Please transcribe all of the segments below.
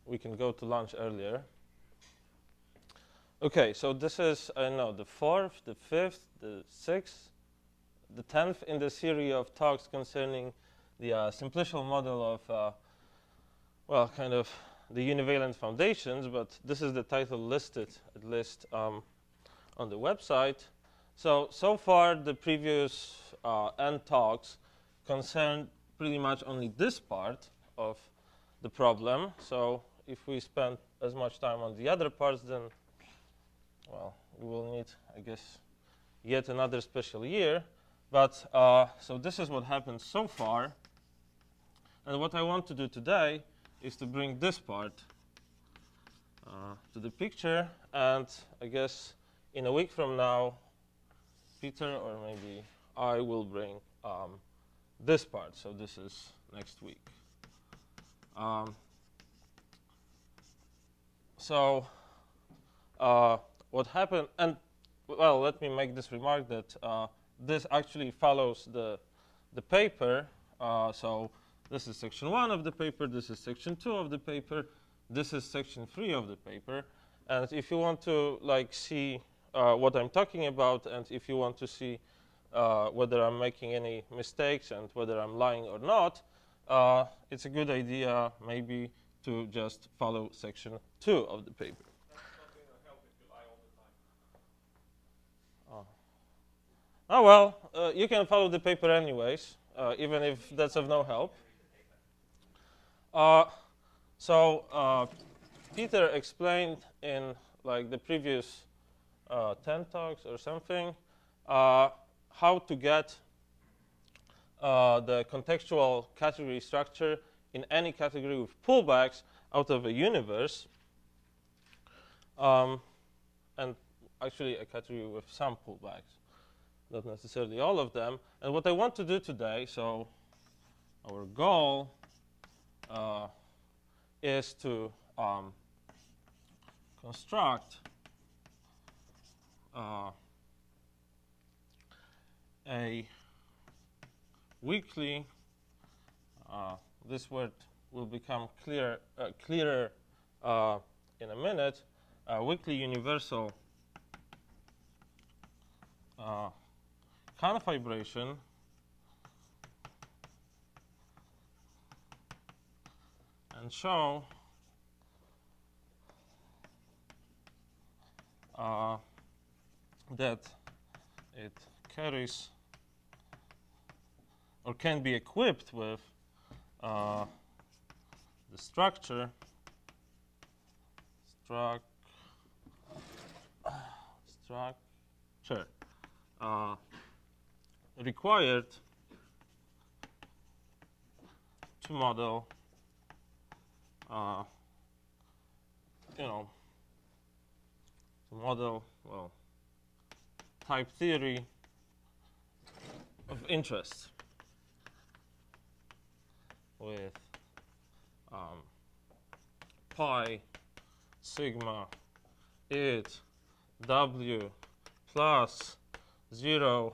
we can go to lunch earlier. Okay, so this is, I don't know, the 4th, the 5th, the 6th, the 10th in the series of talks concerning the simplicial model of, well, kind of the univalent foundations, but this is the title listed, at least on the website. So far, the previous N talks concerned pretty much only this part of the problem. So if we spend as much time on the other parts, then, well, we will need, I guess, yet another special year. But so this is what happened so far. And what I want to do today is to bring this part to the picture. And I guess in a week from now, Peter or maybe I will bring this part. So this is next week. So what happened, and well, let me make this remark that this actually follows the paper. So this is section 1 of the paper, this is section 2 of the paper, this is section 3 of the paper. And if you want to like see what I'm talking about, and if you want to see whether I'm making any mistakes and whether I'm lying or not, it's a good idea maybe to just follow section 2 of the paper. That's not going to help if you lie all the time. Oh well, you can follow the paper anyways, even if that's of no help. So Peter explained in like the previous 10 talks or something how to get the contextual category structure in any category with pullbacks out of a universe, and actually a category with some pullbacks, not necessarily all of them. And what I want to do today, so our goal is to construct a weekly, this word will become clearer in a minute, weekly universal confibration and show that it carries or can be equipped with the structure required to model, well, type theory of interest with pi sigma it w plus 0,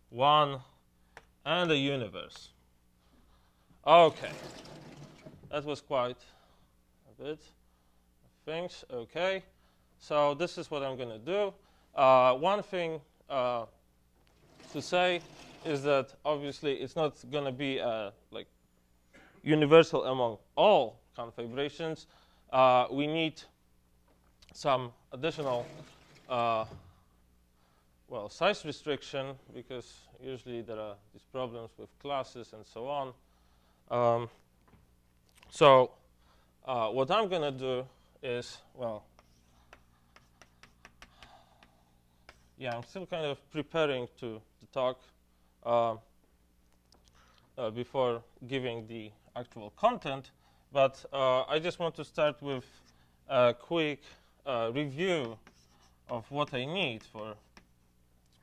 1, and a universe. Okay, that was quite a bit of things. Okay, so this is what I'm going to do. One thing to say is that obviously it's not going to be like universal among all confibrations. We need some additional well, size restriction, because usually there are these problems with classes and so on. So what I'm going to do is, well, yeah, I'm still kind of preparing to talk before giving the actual content, but I just want to start with a quick review of what I need for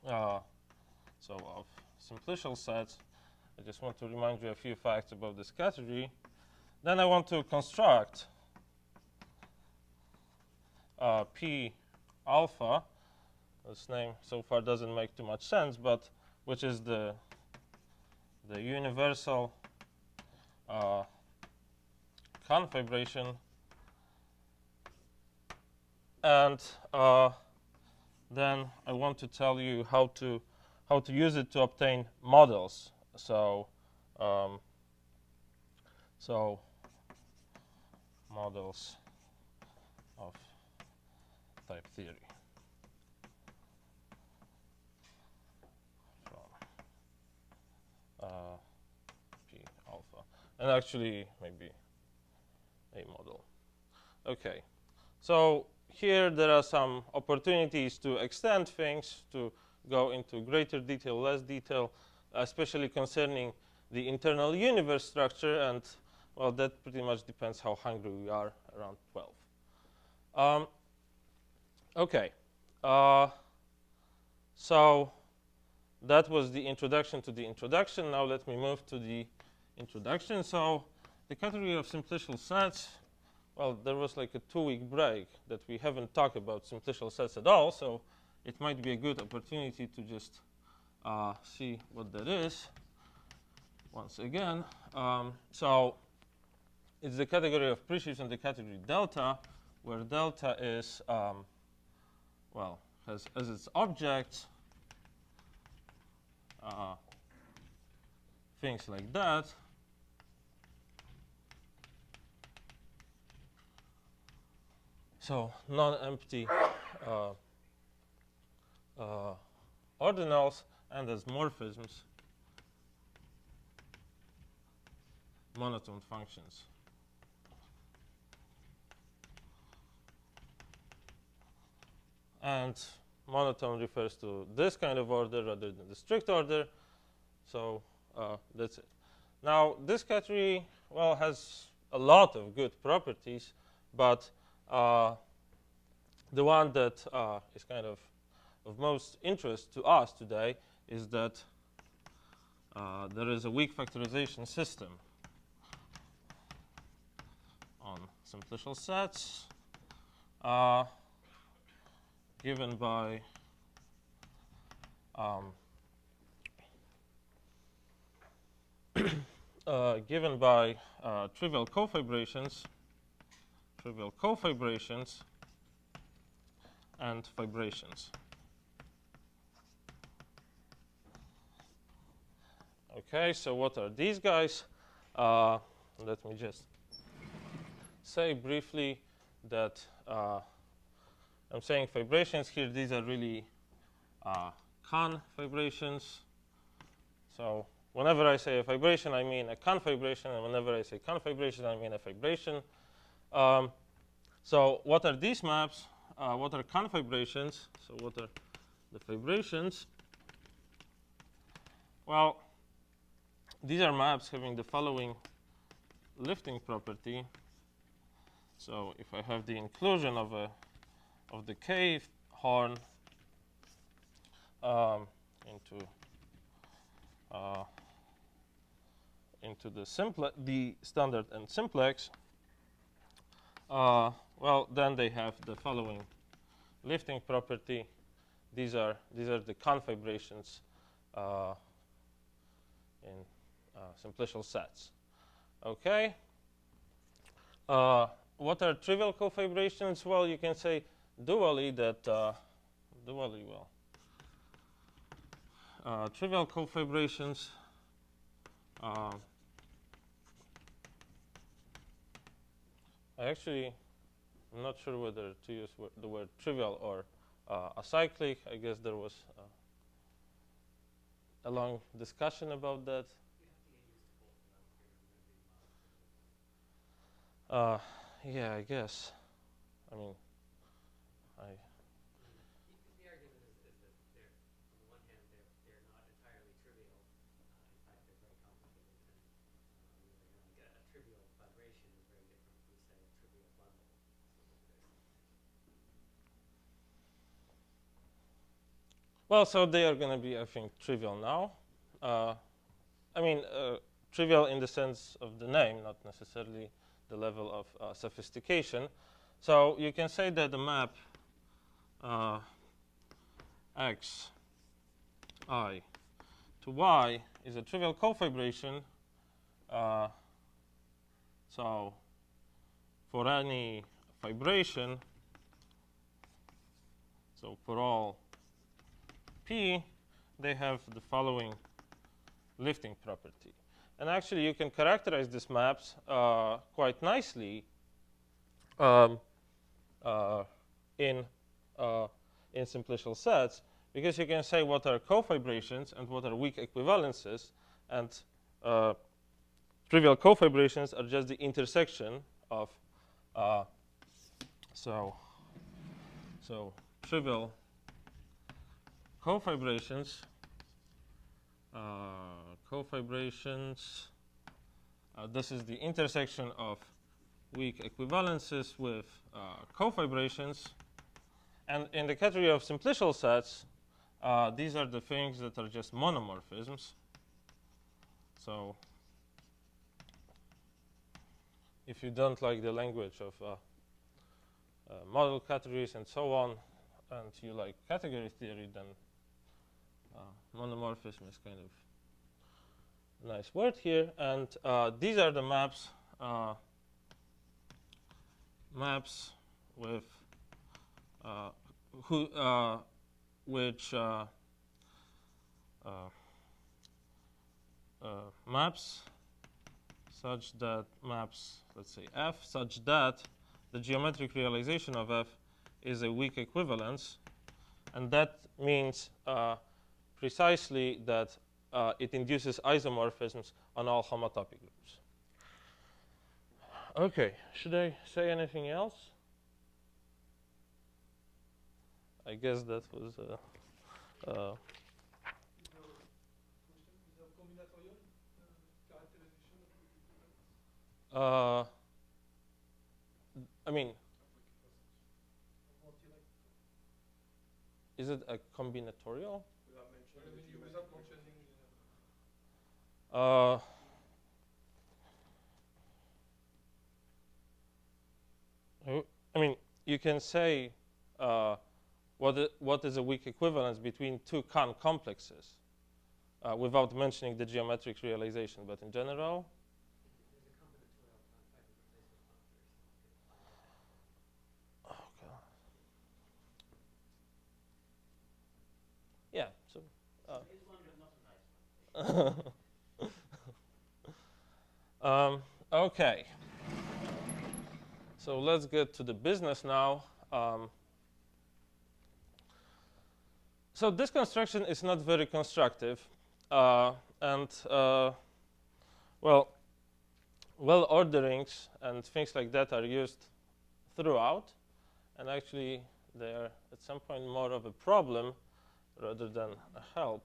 so of simplicial sets. I just want to remind you a few facts about this category. Then I want to construct P alpha. This name so far doesn't make too much sense, but which is the universal confibration and then I want to tell you how to use it to obtain models. So so models of type theory from P alpha, and actually maybe a model. Okay, so here there are some opportunities to extend things, to go into greater detail, less detail, especially concerning the internal universe structure, and well, that pretty much depends how hungry we are around 12. Okay, so that was the introduction to the introduction. Now let me move to the introduction. So the category of simplicial sets, well, there was like a 2-week break that we haven't talked about simplicial sets at all, so it might be a good opportunity to just see what that is once again. So it's the category of presheaves and the category delta, where delta is, well, has as its objects things like that. So non-empty ordinals, and as morphisms, monotone functions. And monotone refers to this kind of order rather than the strict order. So that's it. Now, this category, well, has a lot of good properties, but the one that is kind of most interest to us today is that there is a weak factorization system on simplicial sets given by trivial cofibrations and fibrations. Okay, so what are these guys? Let me just say briefly that I'm saying fibrations here. These are really confibrations. So whenever I say a fibration, I mean a confibration, and whenever I say confibration, I mean a fibration. So what are these maps? What are confibrations? So what are the fibrations? Well, these are maps having the following lifting property. So if I have the inclusion of the K horn into the standard and simplex, well, then they have the following lifting property. These are the confibrations in simplicial sets. Okay. What are trivial cofibrations? Well, you can say dually that trivial cofibrations I'm not sure whether to use the word trivial or acyclic. I guess there was a long discussion about that. Yeah, I guess. I mean, The argument is that they're, on the one hand, they're not entirely trivial. In fact, they're very complicated. And like a trivial vibration is very different from, say, a trivial bundle. well, so they are going to be, I think, trivial now. I mean, trivial in the sense of the name, not necessarily the level of sophistication. So you can say that the map x I to y is a trivial cofibration. So for any fibration So for all P, they have the following lifting property. And actually, you can characterize these maps quite nicely in simplicial sets, because you can say what are cofibrations and what are weak equivalences, and trivial cofibrations are just the intersection of so trivial cofibrations this is the intersection of weak equivalences with cofibrations. And in the category of simplicial sets, these are the things that are just monomorphisms. So if you don't like the language of model categories and so on, and you like category theory, then monomorphism is kind of a nice word here. And these are the maps with maps such that let's say F, such that the geometric realization of F is a weak equivalence, and that means precisely that it induces isomorphisms on all homotopy groups. Okay, should I say anything else? I guess that was I mean, is it a combinatorial? I mean, you can say what is a weak equivalence between two Kahn complexes without mentioning the geometric realization, but in general. Yeah. So. Okay. So let's get to the business now. So this construction is not very constructive, and well, orderings and things like that are used throughout, and actually they are at some point more of a problem rather than a help,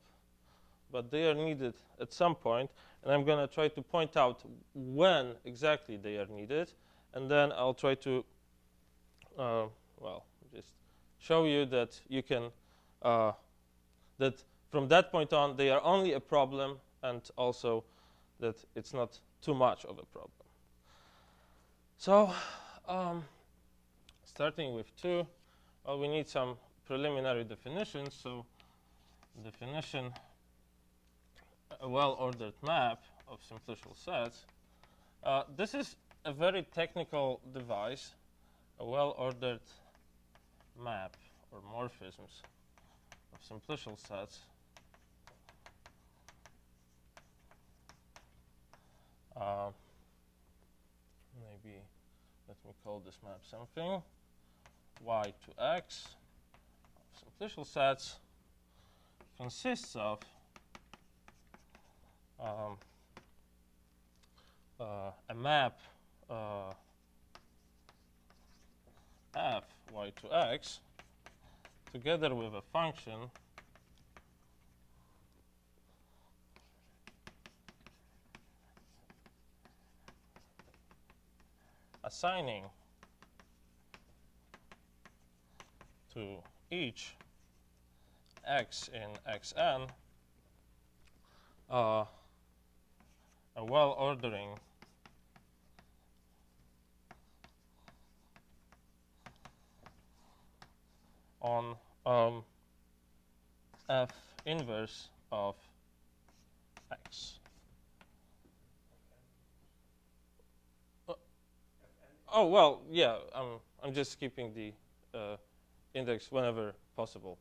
but they are needed at some point, and I'm going to try to point out when exactly they are needed, and then I'll try to just show you that you can that from that point on they are only a problem, and also that it's not too much of a problem. So starting with 2, well, we need some preliminary definitions. So definition, a well-ordered map of simplicial sets. This is a very technical device, a well-ordered map or morphisms of simplicial sets. Maybe let me call this map something. Y to X of simplicial sets consists of a map f y to x together with a function assigning to each x in xn a well-ordering on f inverse of x. Oh well, yeah. I'm just keeping the index whenever possible.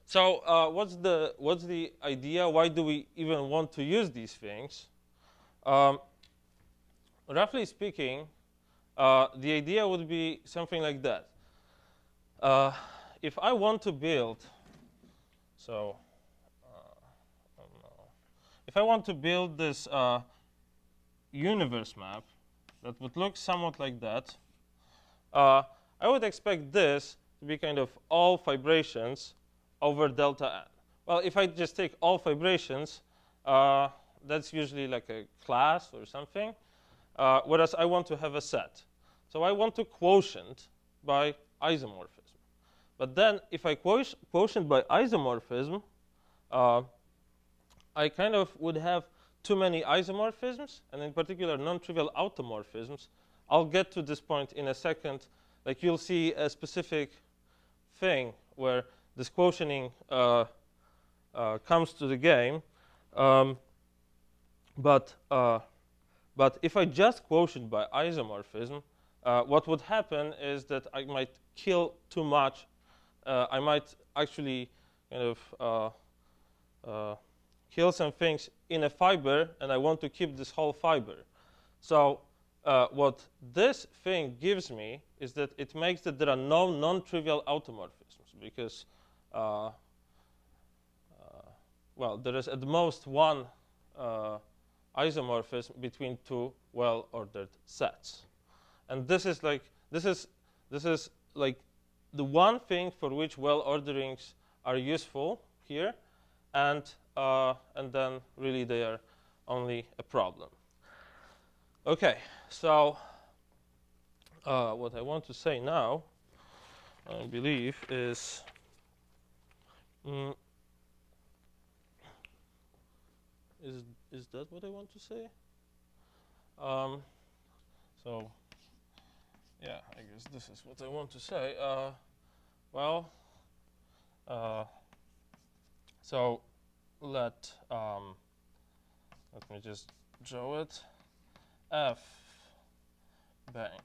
So what's the idea? Why do we even want to use these things? Roughly speaking, the idea would be something like that. If I want to build, if I want to build this universe map that would look somewhat like that, I would expect this to be kind of all fibrations over delta n. Well, if I just take all fibrations, that's usually like a class or something, whereas I want to have a set. So I want to quotient by isomorphism. But then if I quotient by isomorphism, I kind of would have too many isomorphisms, and in particular non-trivial automorphisms. I'll get to this point in a second. Like you'll see a specific thing where this quotienting comes to the game. But if I just quotient by isomorphism, what would happen is that I might kill too much. I might actually kind of kill some things in a fiber, and I want to keep this whole fiber. So what this thing gives me is that it makes that there are no non-trivial automorphisms, because, well, there is at most one isomorphism between two well-ordered sets. And this is like the one thing for which well-orderings are useful here, and then really they are only a problem. Okay, so what I want to say now, I believe, is is that what I want to say? So yeah, I guess this is what I want to say. So let me just draw it. F bank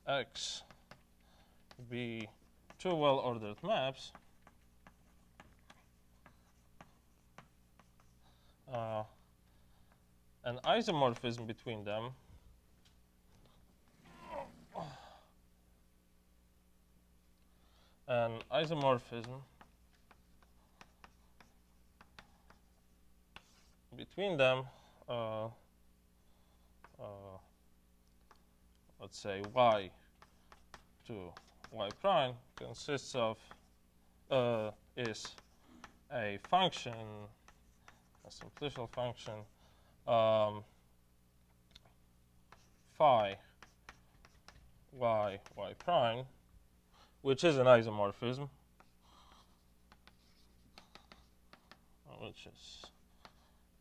X be two well-ordered maps. An isomorphism between them let's say y to y prime consists of is a function, a simplicial function, phi y prime, which is an isomorphism, which is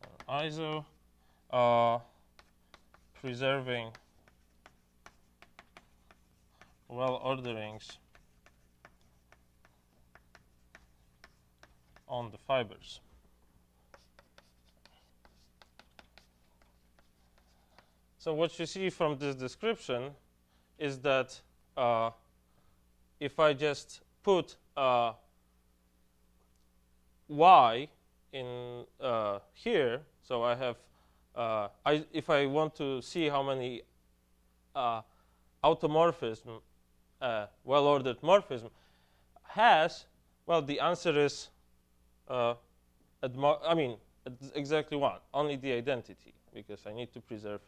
an iso, preserving well-orderings on the fibers. So what you see from this description is that if I just put y in here, so I have, if I want to see how many automorphism, well-ordered morphism has, well, the answer is, it's exactly one, only the identity, because I need to preserve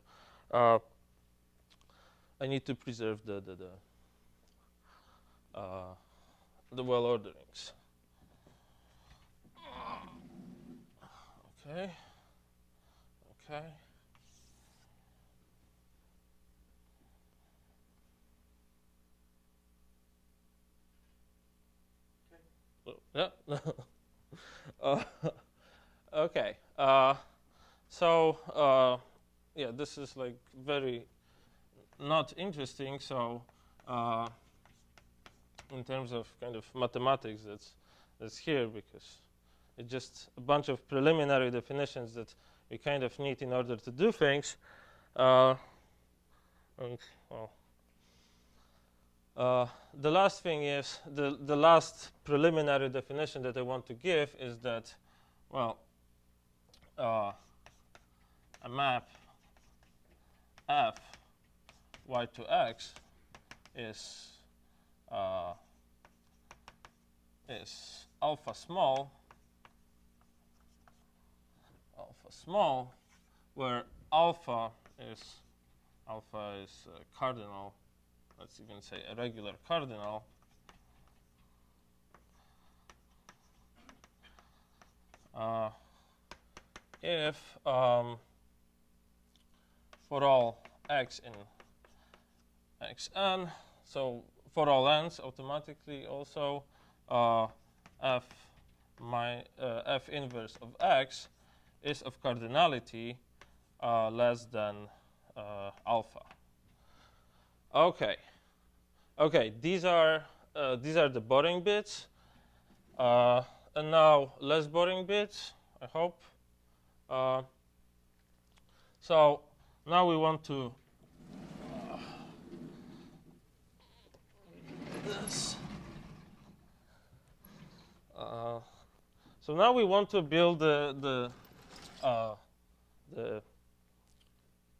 the well-orderings. Okay. Yeah. Okay. Yeah, this is like very not interesting. So, in terms of kind of mathematics, that's here, because it's just a bunch of preliminary definitions that we kind of need in order to do things. The last thing is, the last preliminary definition that I want to give is that, well, a map f y to x is alpha small, where alpha is cardinal. Let's even say a regular cardinal. If for all x in xn, so for all n's automatically also f inverse of x is of cardinality less than alpha. Okay. These are the boring bits, and now less boring bits, I hope. So now we want to this. So now we want to build the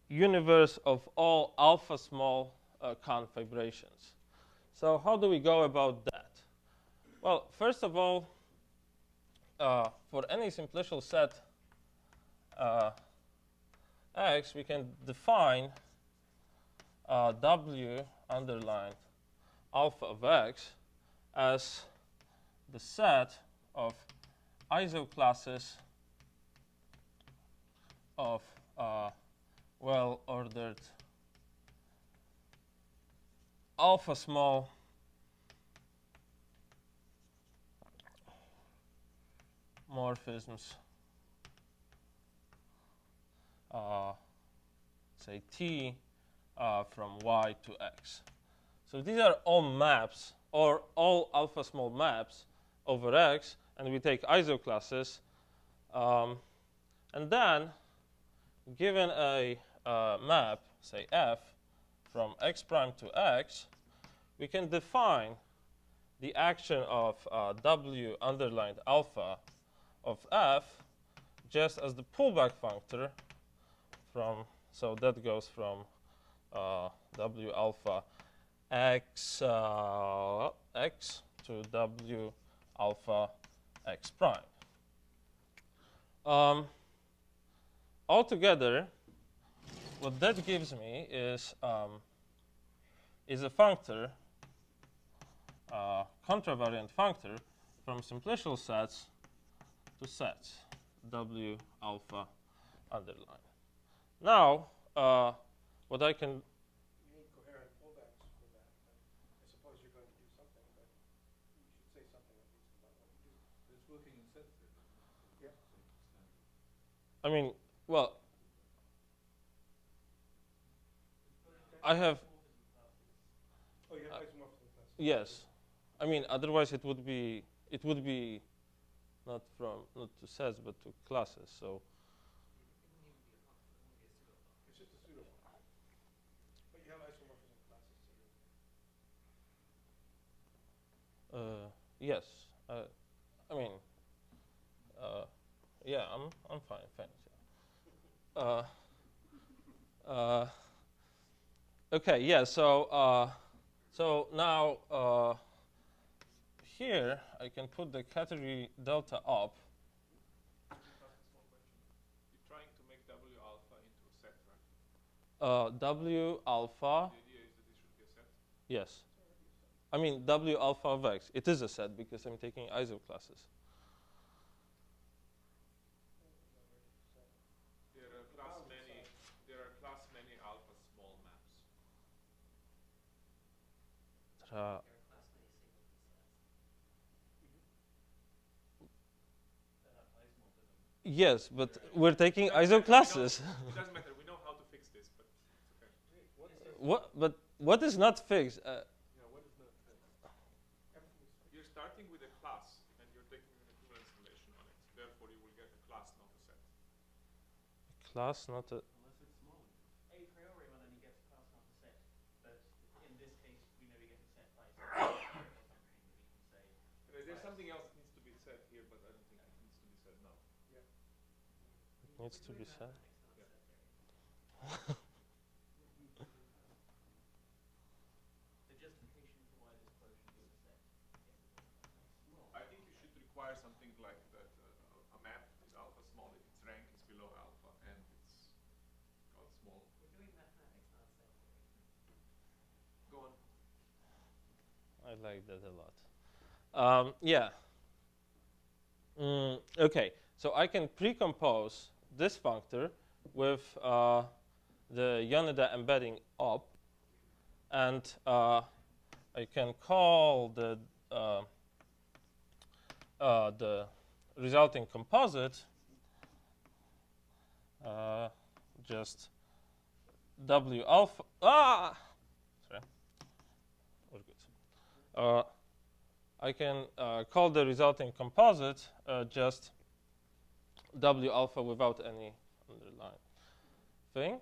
universe of all alpha small conf vibrations. So how do we go about that? Well, first of all, for any simplicial set x, we can define w underlined alpha of x as the set of isoclasses of well-ordered alpha small morphisms, say T from y to x. So these are all maps, or all alpha small maps over x, and we take isoclasses. And then, given a map, say f, from x prime to x, we can define the action of w underlined alpha of f just as the pullback functor from, so that goes from w alpha x x to w alpha x prime. Altogether, what that gives me is a functor, contravariant functor from simplicial sets to sets, w alpha underline. Now, what I can... You need coherent pullbacks for that. I suppose you're going to do something, but you should say something at least about what you do. But it's working in sets there, doesn't it? Yep. I mean, well, I have... Oh, you have isomorphism classes. Yes. I mean, otherwise it would be not to sets, but to classes, so... It's just a pseudo function. But you have isomorphism classes, so yes. I mean, yeah, I'm fine, thanks. Okay, yeah. So now here I can put the category delta up. Let me ask a small question. You're trying to make W alpha into a set, right? W alpha. The idea is that this should be a set. Yes. I mean W alpha of x. It is a set because I'm taking isoclasses. There are class many alpha small maps. There are class many single sets. Yes, but we're taking isoclasses. It doesn't matter. We know how to fix this, but it's okay. What? But what is not fixed? Yeah, what is not fixed? You're starting with a class, and you're taking an equivalence relation on it. Therefore, you will get a class, not a set. Class, not a... Unless it's small. A priori, well, then you get a class, not a set. But in this case, we know we get a set needs to be said. The justification for why this quotient is set. I think you should require something like that. A map is alpha small if its rank is below alpha and it's got small. We're doing mathematics, not set theory. Go on. I like that a lot. Yeah. Okay, so I can pre-compose this functor with the Yoneda embedding op, and I can call the resulting composite just W alpha. Sorry, we're good. I can call the resulting composite just W alpha without any underline thing.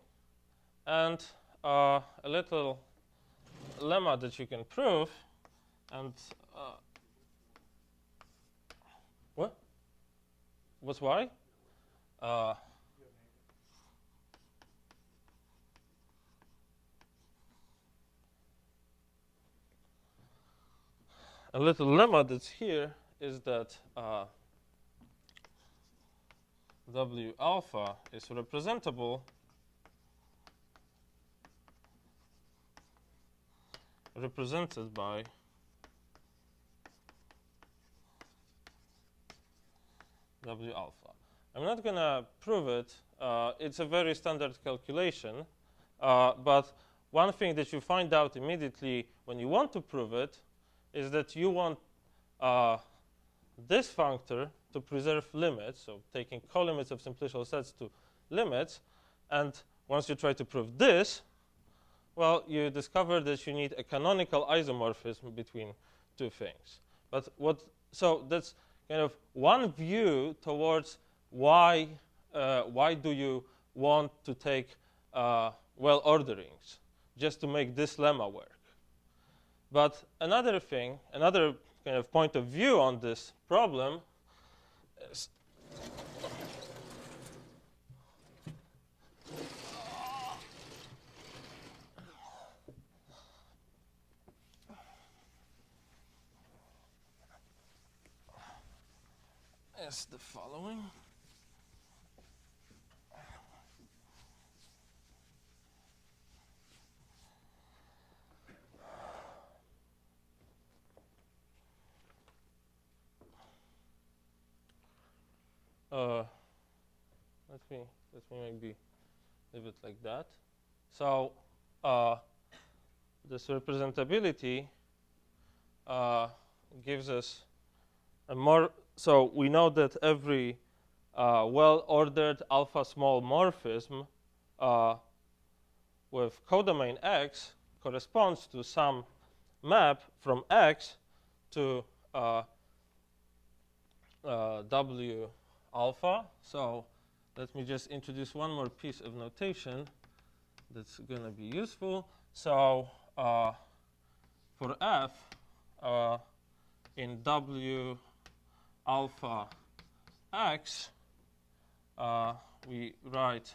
And a little lemma that you can prove, and what? What's why? A little lemma that's here is that W alpha is represented by W alpha. I'm not going to prove it. It's a very standard calculation. But one thing that you find out immediately when you want to prove it is that you want this functor to preserve limits, so taking colimits of simplicial sets to limits. And once you try to prove this, well, you discover that you need a canonical isomorphism between two things. But so that's kind of one view towards why do you want to take well orderings just to make this lemma work. But another thing, another kind of point of view on this problem is the following. Let me maybe leave it like that. So this representability gives us a more. So we know that every well-ordered alpha small morphism with codomain X corresponds to some map from X to W alpha. So let me just introduce one more piece of notation that's going to be useful. So for F in W alpha X, we write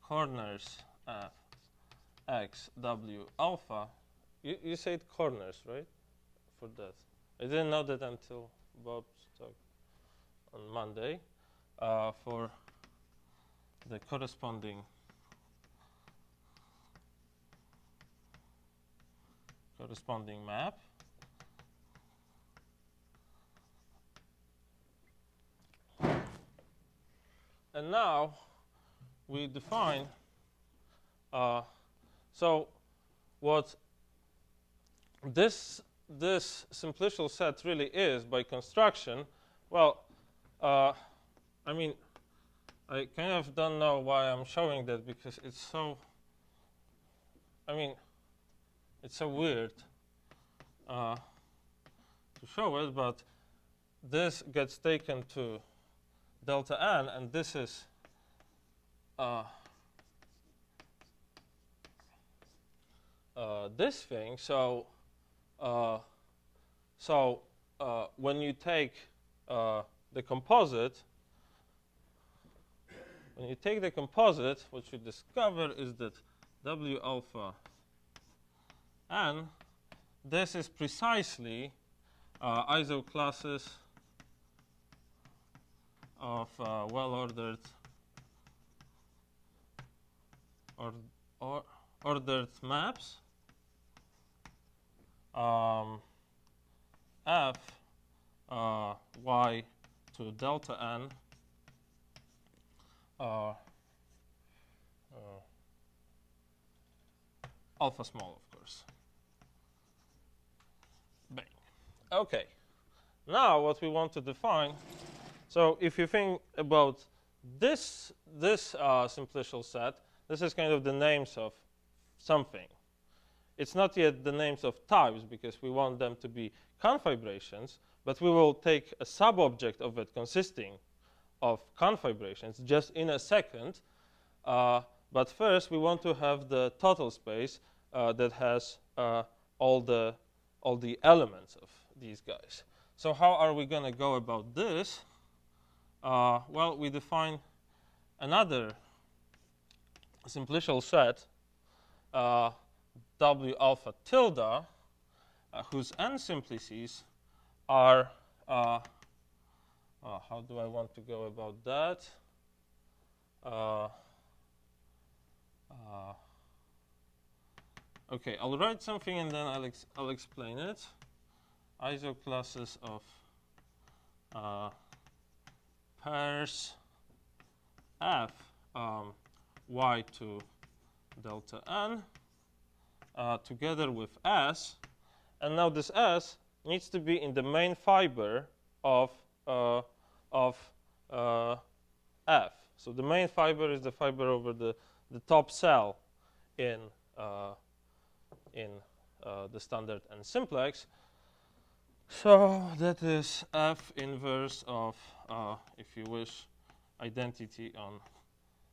corners F X W alpha. You said corners, right? For that. I didn't know that until Bob's talk on Monday for the corresponding map. And now we define, so what this simplicial set really is by construction, well, I mean, I kind of don't know why I'm showing that because it's so, I mean, it's so weird to show it, but this gets taken to delta n, and this is this thing. So when you take the composite, what you discover is that W alpha n, this is precisely isoclasses of well-ordered or ordered maps f y to delta n alpha small, of course. Bang. Okay. Now what we want to define. So if you think about this simplicial set, this is kind of the names of something. It's not yet the names of types because we want them to be confibrations, but we will take a sub-object of it consisting of confibrations just in a second. But first, we want to have the total space that has all the elements of these guys. So how are we going to go about this? Well, we define another simplicial set, W alpha tilde, whose n simplices are, how do I want to go about that? Okay, I'll write something and then I'll explain it. Isoclasses of pairs f y to delta n together with s, and now this s needs to be in the main fiber of f. So the main fiber is the fiber over the top cell in the standard n simplex. So that is f inverse of, if you wish, identity on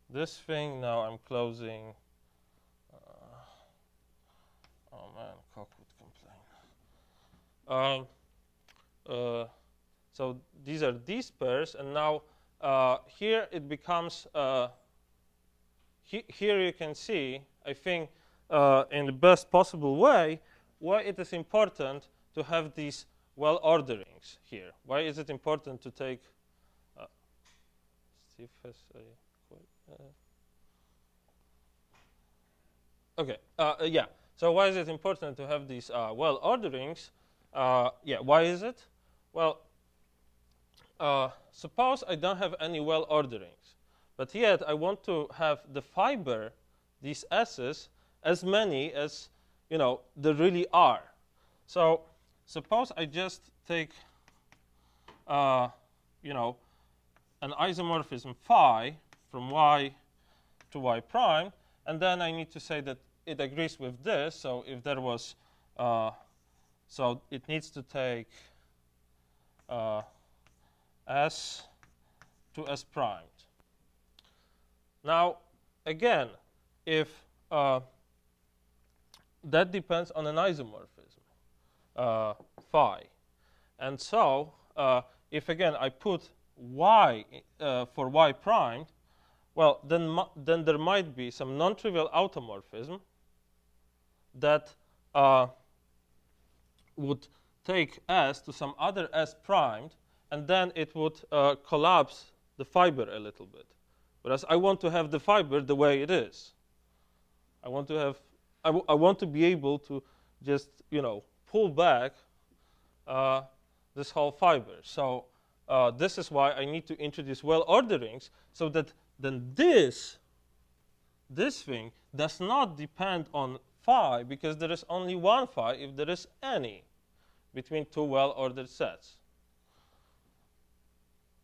this thing. Now I'm closing. Oh man, Cock would complain. So these are these pairs, and now here it becomes. Here you can see, I think, in the best possible way, why it is important to have these well orderings here. Why is it important to take? Steve has okay. Yeah. So why is it important to have these well orderings? Yeah. Why is it? Well, suppose I don't have any well orderings, but yet I want to have the fiber, these S's, as many as there really are. So suppose I just take an isomorphism phi from y to y prime, and then I need to say that it agrees with this. So if there was, so it needs to take S to S primed. Now, again, if that depends on an isomorphism, phi. And so if, again, I put y for y primed, well, then there might be some non-trivial automorphism that would take S to some other S primed, and then it would collapse the fiber a little bit. Whereas I want to have the fiber the way it is. I want to have, I want to be able to just, pull back this whole fiber. So this is why I need to introduce well orderings, so that then this thing does not depend on phi, because there is only one phi if there is any between two well ordered sets.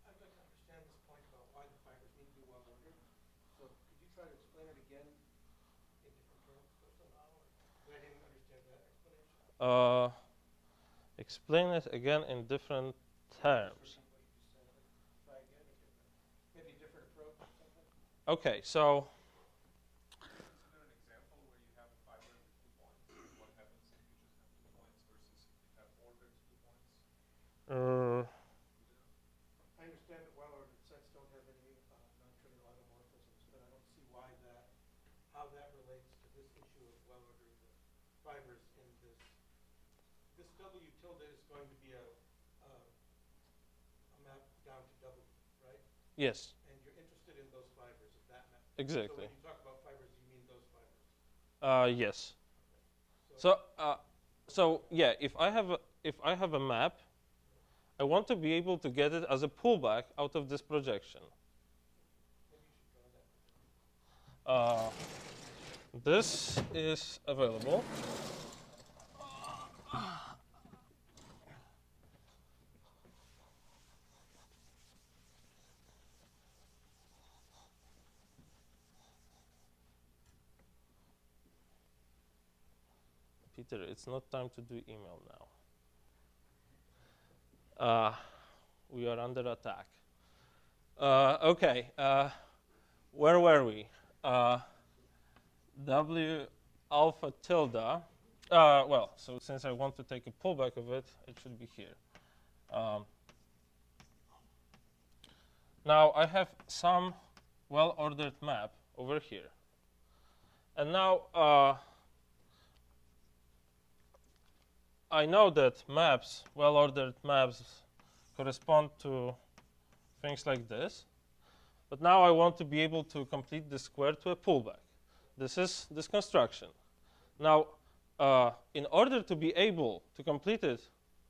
I'd like to understand this point about why the fibers need to be well ordered. So could you try to explain it again in different terms first of all? I didn't understand that explanation. Explain it again in different terms. Try again, maybe a different approach or something. Okay, so Isn't there an example where you have a fiber with 2 points? What happens if you just have 2 points versus if you have ordered 2 points? well order the fibers in this. This W tilde is going to be a map down to W, right? Yes, And you're interested in those fibers of that map. exactly. So when you talk about fibers, you mean those fibers. Yes. So, So yeah, if I have a map, I want to be able to get it as a pullback out of this projection. maybe you should draw that. This is available. Peter, it's not time to do email now. We are under attack. Okay, where were we? W alpha tilde. Well, so since I want to take a pullback of it, it should be here. Now I have some well-ordered map over here. And now I know that maps, well-ordered maps, correspond to things like this. But now I want to be able to complete the square to a pullback. This is this construction. Now, in order to be able to complete it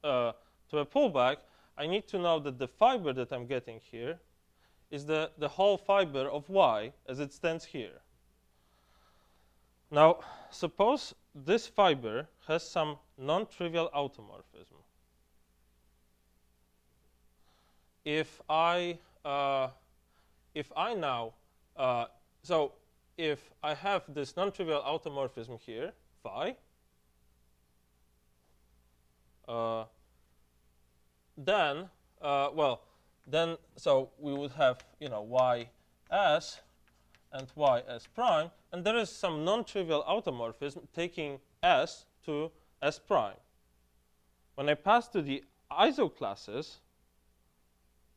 to a pullback, I need to know that the fiber that I'm getting here is the whole fiber of y as it stands here. Now, suppose this fiber has some non-trivial automorphism. If I now, so if I have this non-trivial automorphism here, phi, then, so we would have, y s and y s prime, and there is some non-trivial automorphism taking s to s prime. When I pass to the isoclasses,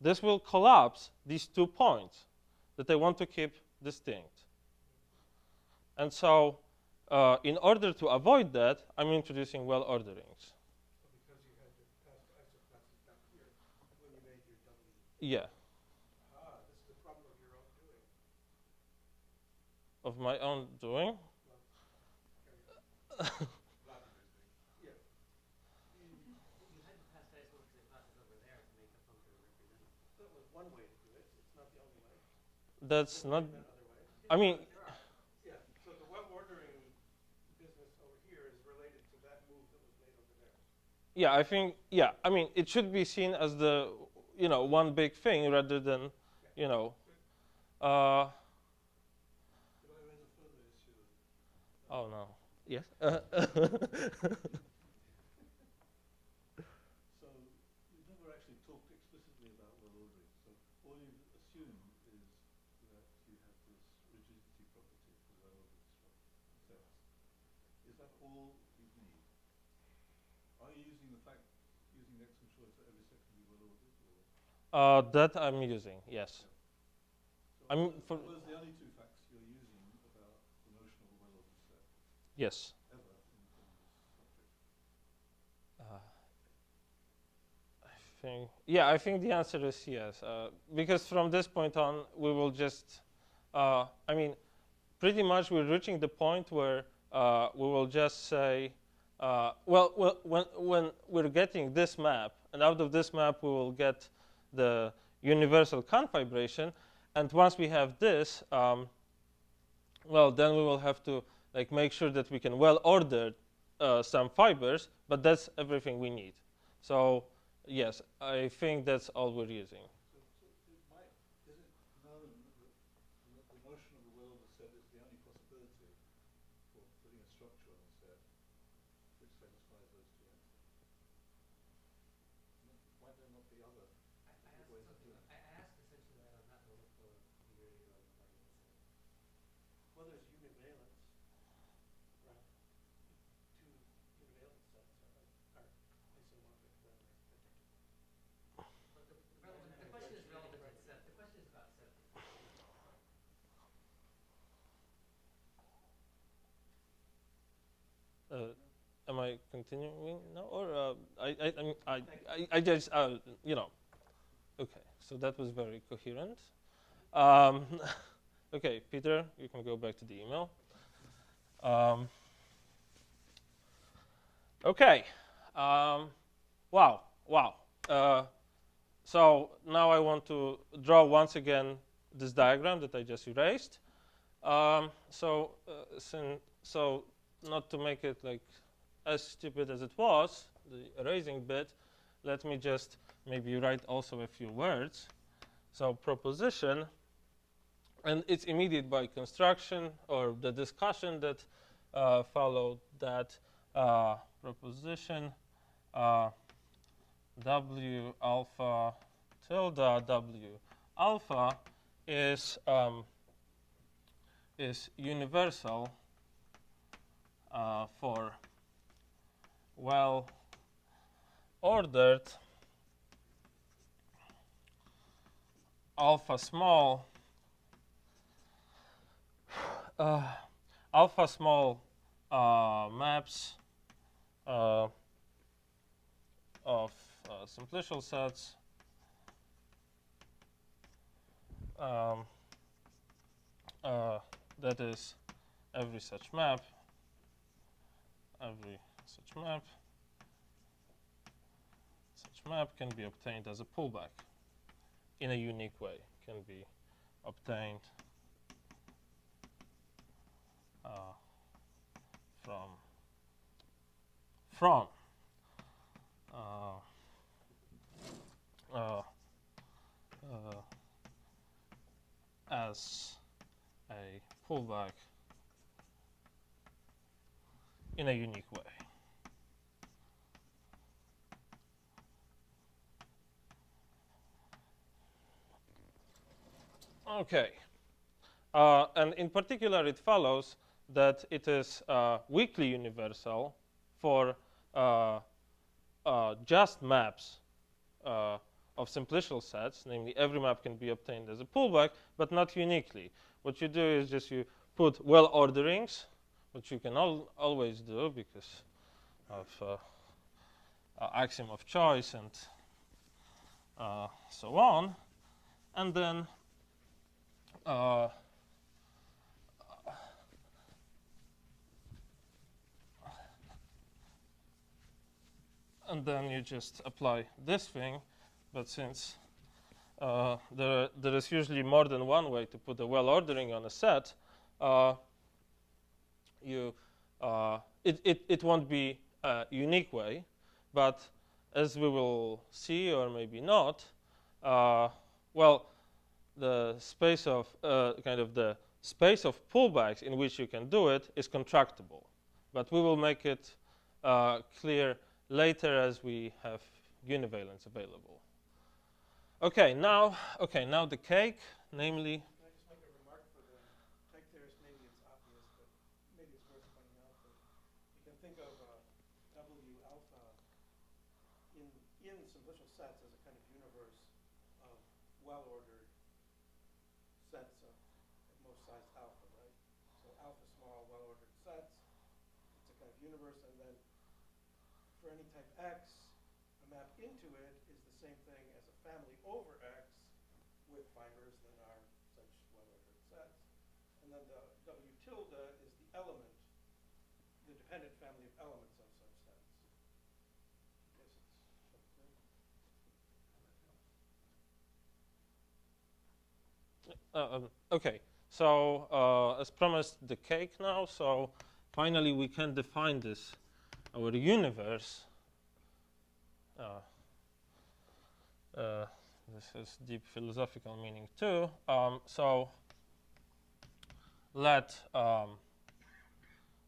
this will collapse these 2 points that I want to keep distinct. And so in order to avoid that, I'm introducing well orderings. So because you had to pass the isoclasses back here when you made your W. Yeah, This is a problem of your own doing. of my own doing. Well, yeah. You had to pass isomorphism classes over there to make the function representative. That was one way to do it. It's not the only way. That's There not, might have been other ways. I mean, Yeah. So the well ordering business over here is related to that move that was made over there. yeah, I think, I mean, it should be seen as the, one big thing rather than, Could I raise a further issue? oh no, yes. So we've never actually talked explicitly about well ordering. So all you've assumed is that you have this rigidity property for well ordered sets. Is that all you need? Are you using the fact using the axiom choice that every set can be well ordered? Or That I'm using, yes. so I mean, are those the only 2 facts you're using about the notion of a well ordered set Yes. ever in this subject? I think the answer is yes. Because from this point on, we will just, pretty much we're reaching the point where we will just say, when we're getting this map, and out of this map we will get the universal confibration, and once we have this, then we will have to make sure that we can well order some fibers, but that's everything we need. So yes, I think that's all we're using. So is it known that the notion of a well ordered set is the only possibility for putting a structure on a set which satisfies those 2 answers? Might there not be other ways of doing it? I asked essentially that on that level for your argument set. Well, there's univalence, right? 2 univalent sets are isomorphic rather than identical. But the question is relevant to set. The question is about set. am I continuing now, or I just okay. So that was very coherent. Okay, Peter, you can go back to the email. Okay. Wow. So now I want to draw once again this diagram that I just erased. So not to make it like as stupid as it was, the erasing bit, let me just maybe write also a few words. So proposition, and it's immediate by construction or the discussion that followed that proposition W alpha tilde W alpha is universal for well-ordered alpha small maps of simplicial sets that is every such map can be obtained as a pullback in a unique way, can be obtained from as a pullback in a unique way. Okay. And in particular, it follows that it is weakly universal for just maps of simplicial sets, namely every map can be obtained as a pullback, but not uniquely. What you do is just you put well orderings, which you can always do because of axiom of choice and so on, and then you just apply this thing, but since there is usually more than one way to put a well ordering on a set, it won't be a unique way, but as we will see, or maybe not, well, the space of the space of pullbacks in which you can do it is contractible, but we will make it clear later as we have univalence available. Okay, now the cake, namely. Can I just make a remark for the tech theorists? Maybe it's obvious, but maybe it's worth pointing out that you can think of W alpha in simplicial sets as a kind of universe of well-ordered sets of at most size alpha, right? So alpha small, well-ordered sets. It's a kind of universe, and then for any type X, a map into it is the same thing as a family over X with fibers that are such well-ordered sets. And then the W tilde is the element, the dependent family of elements of such sets. I guess it's something. Okay, so as promised, the cake now. So finally, we can define this, our universe. This has deep philosophical meaning too. So let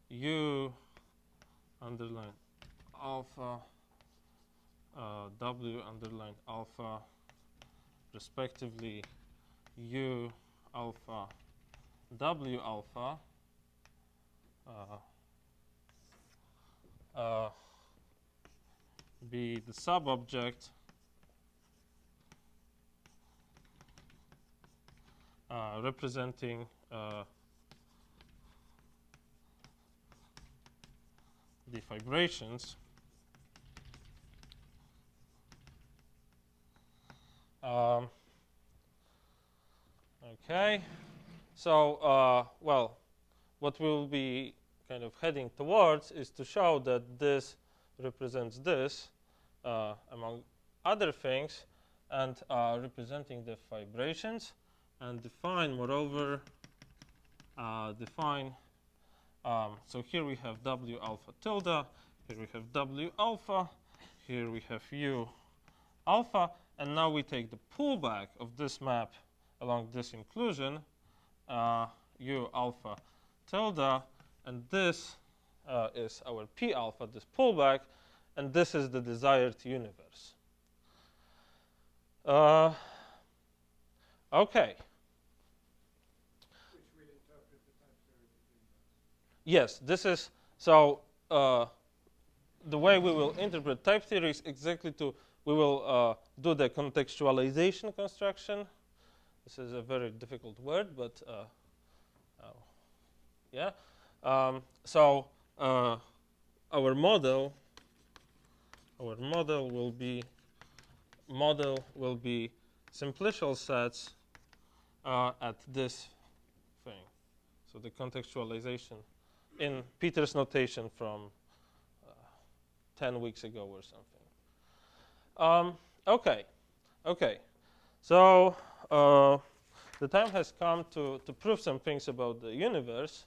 U underline alpha, W underline alpha, respectively U alpha, W alpha, be the subobject representing vibrations. Okay, so well, what we'll be kind of heading towards is to show that this represents this, among other things, and representing the vibrations, and define, moreover, so here we have W alpha tilde, here we have W alpha, here we have U alpha, and now we take the pullback of this map along this inclusion, U alpha tilde, and this is our P alpha, this pullback, and this is the desired universe. Okay. Which we'd interpret the time series as universe. Yes, this is, so the way we will interpret type theory is exactly we will do the contextualization construction. This is a very difficult word, but yeah. So our model will be simplicial sets at this thing. So the contextualization in Peter's notation from 10 weeks ago or something. Okay. So the time has come to prove some things about the universe.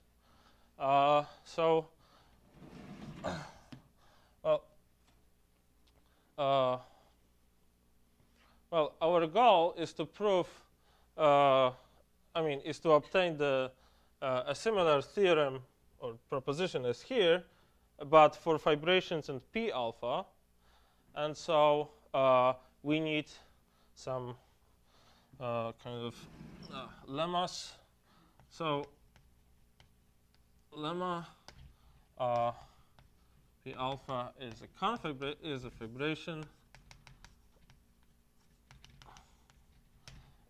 Well, our goal is to prove, is to obtain a similar theorem or proposition as here, but for vibrations and P alpha. And so we need some kind of lemmas. So lemma P alpha is a vibration.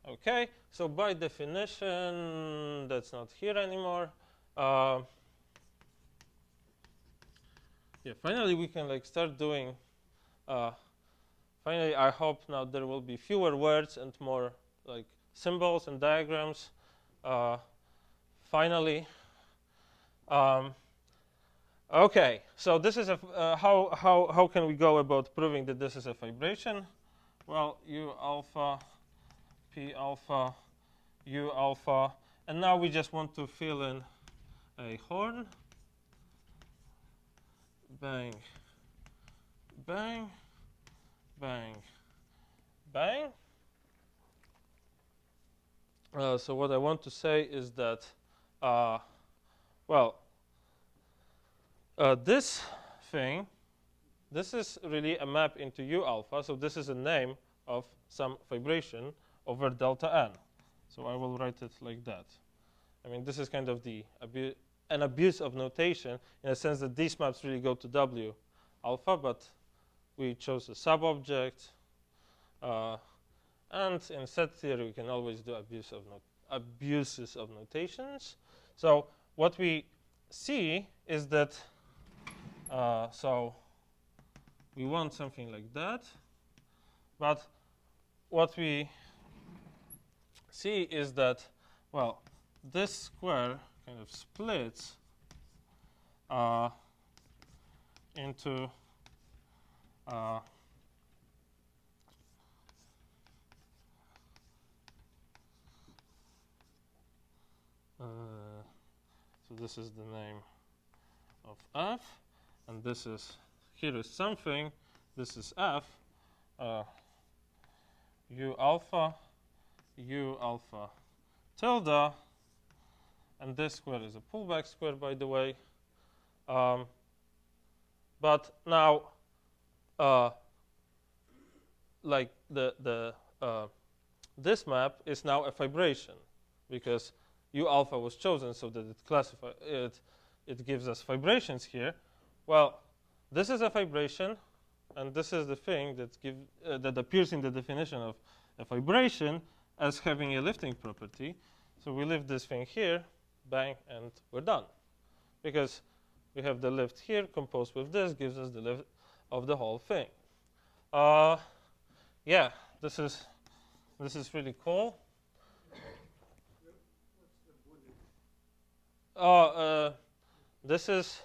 Okay, so by definition, that's not here anymore. Yeah, finally we can start doing. Finally, I hope now there will be fewer words and more symbols and diagrams. Finally. Okay, so this is how can we go about proving that this is a vibration? Well, U alpha, P alpha, U alpha, and now we just want to fill in a horn. Bang, bang, bang, bang. So what I want to say is that, this thing, this is really a map into U alpha. So this is a name of some vibration over delta n. So I will write it like that. I mean, this is kind of an abuse of notation in a sense that these maps really go to W alpha, but we chose a sub-object. And in set theory, we can always do abuses of notations. So what we see is that, so we want something like that. But what we see is that, well, this square kind of splits into so this is the name of F, and this is, here is something, this is F, U alpha tilde, and this square is a pullback square, by the way. But now, this map is now a vibration because U alpha was chosen so that it gives us vibrations here. Well, this is a vibration, and this is the thing that appears in the definition of a vibration as having a lifting property. So we lift this thing here, bang, and we're done. Because we have the lift here composed with this gives us the lift of the whole thing. Yeah, this is really cool. This is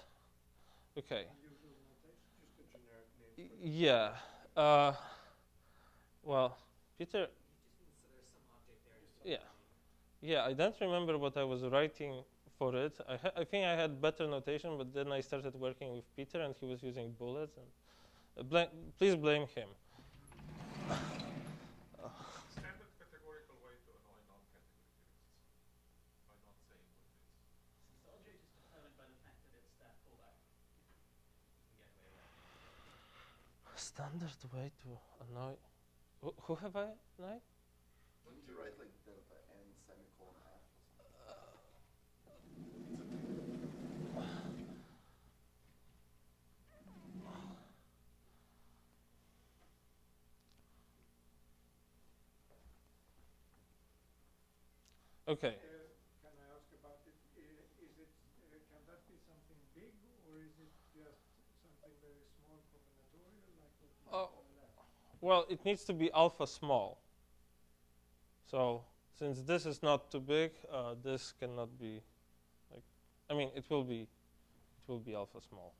okay. Just a generic name. Yeah. Well, Peter. It just means so there's some object there. Yeah. Yeah, I don't remember what I was writing for it. I think I had better notation, but then I started working with Peter, and he was using bullets. And please blame him. Standard categorical way to annoy non-categorical by not saying what it is. Is the object just determined by the fact that it's that pullback? You can get away with that. Standard way to annoy. Who have I annoyed? Wouldn't you write like delta n semicolon f or something? Okay. Can I ask about it? Is it can that be something big, or is it just something very small combinatorial, like what you have on the left? Well, it needs to be alpha small. So since this is not too big, this cannot be like. I mean, it will be alpha small.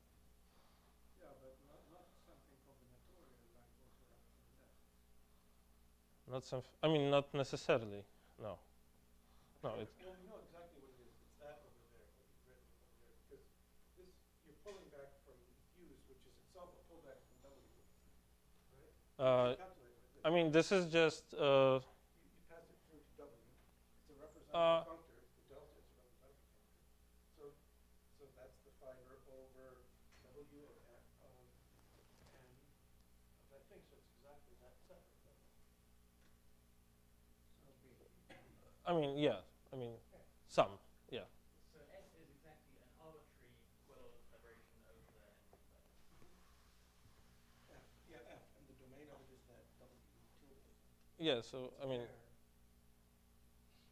Yeah, but not something combinatorial like what you have on the left. Not some. I mean, not necessarily. No. No. It. Well, we know exactly what it is. It's that over there, what you've written over there, because this, you're pulling back from fuse, which is itself a pullback from W, right? Calculate like this. I mean, this is just. You pass it through to W. It's a representative functor. The delta is a representative functor. So that's the fiber over W of N. I think so. It's exactly that separate. So B. I mean, yeah. I mean, some. Yeah. So S is exactly an arbitrary Willow liberation over the n. F. Yeah, F. And the domain of it is that W tilde. Yeah. So I mean,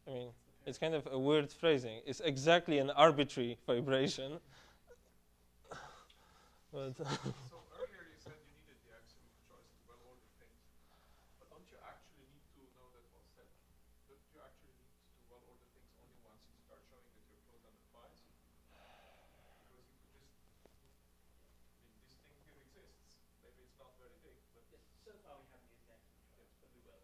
Pair. it's kind of a weird phrasing. It's exactly an arbitrary vibration. But So earlier you said you needed the axiom of choice to well-ordered things, but don't you actually need to know that one step? Don't you actually need to well-order things only once you start showing that your code underlies? Because you could just, I mean, this thing here exists. Maybe it's not very big, but Yes, so far we haven't used the axiom of choice, but we will.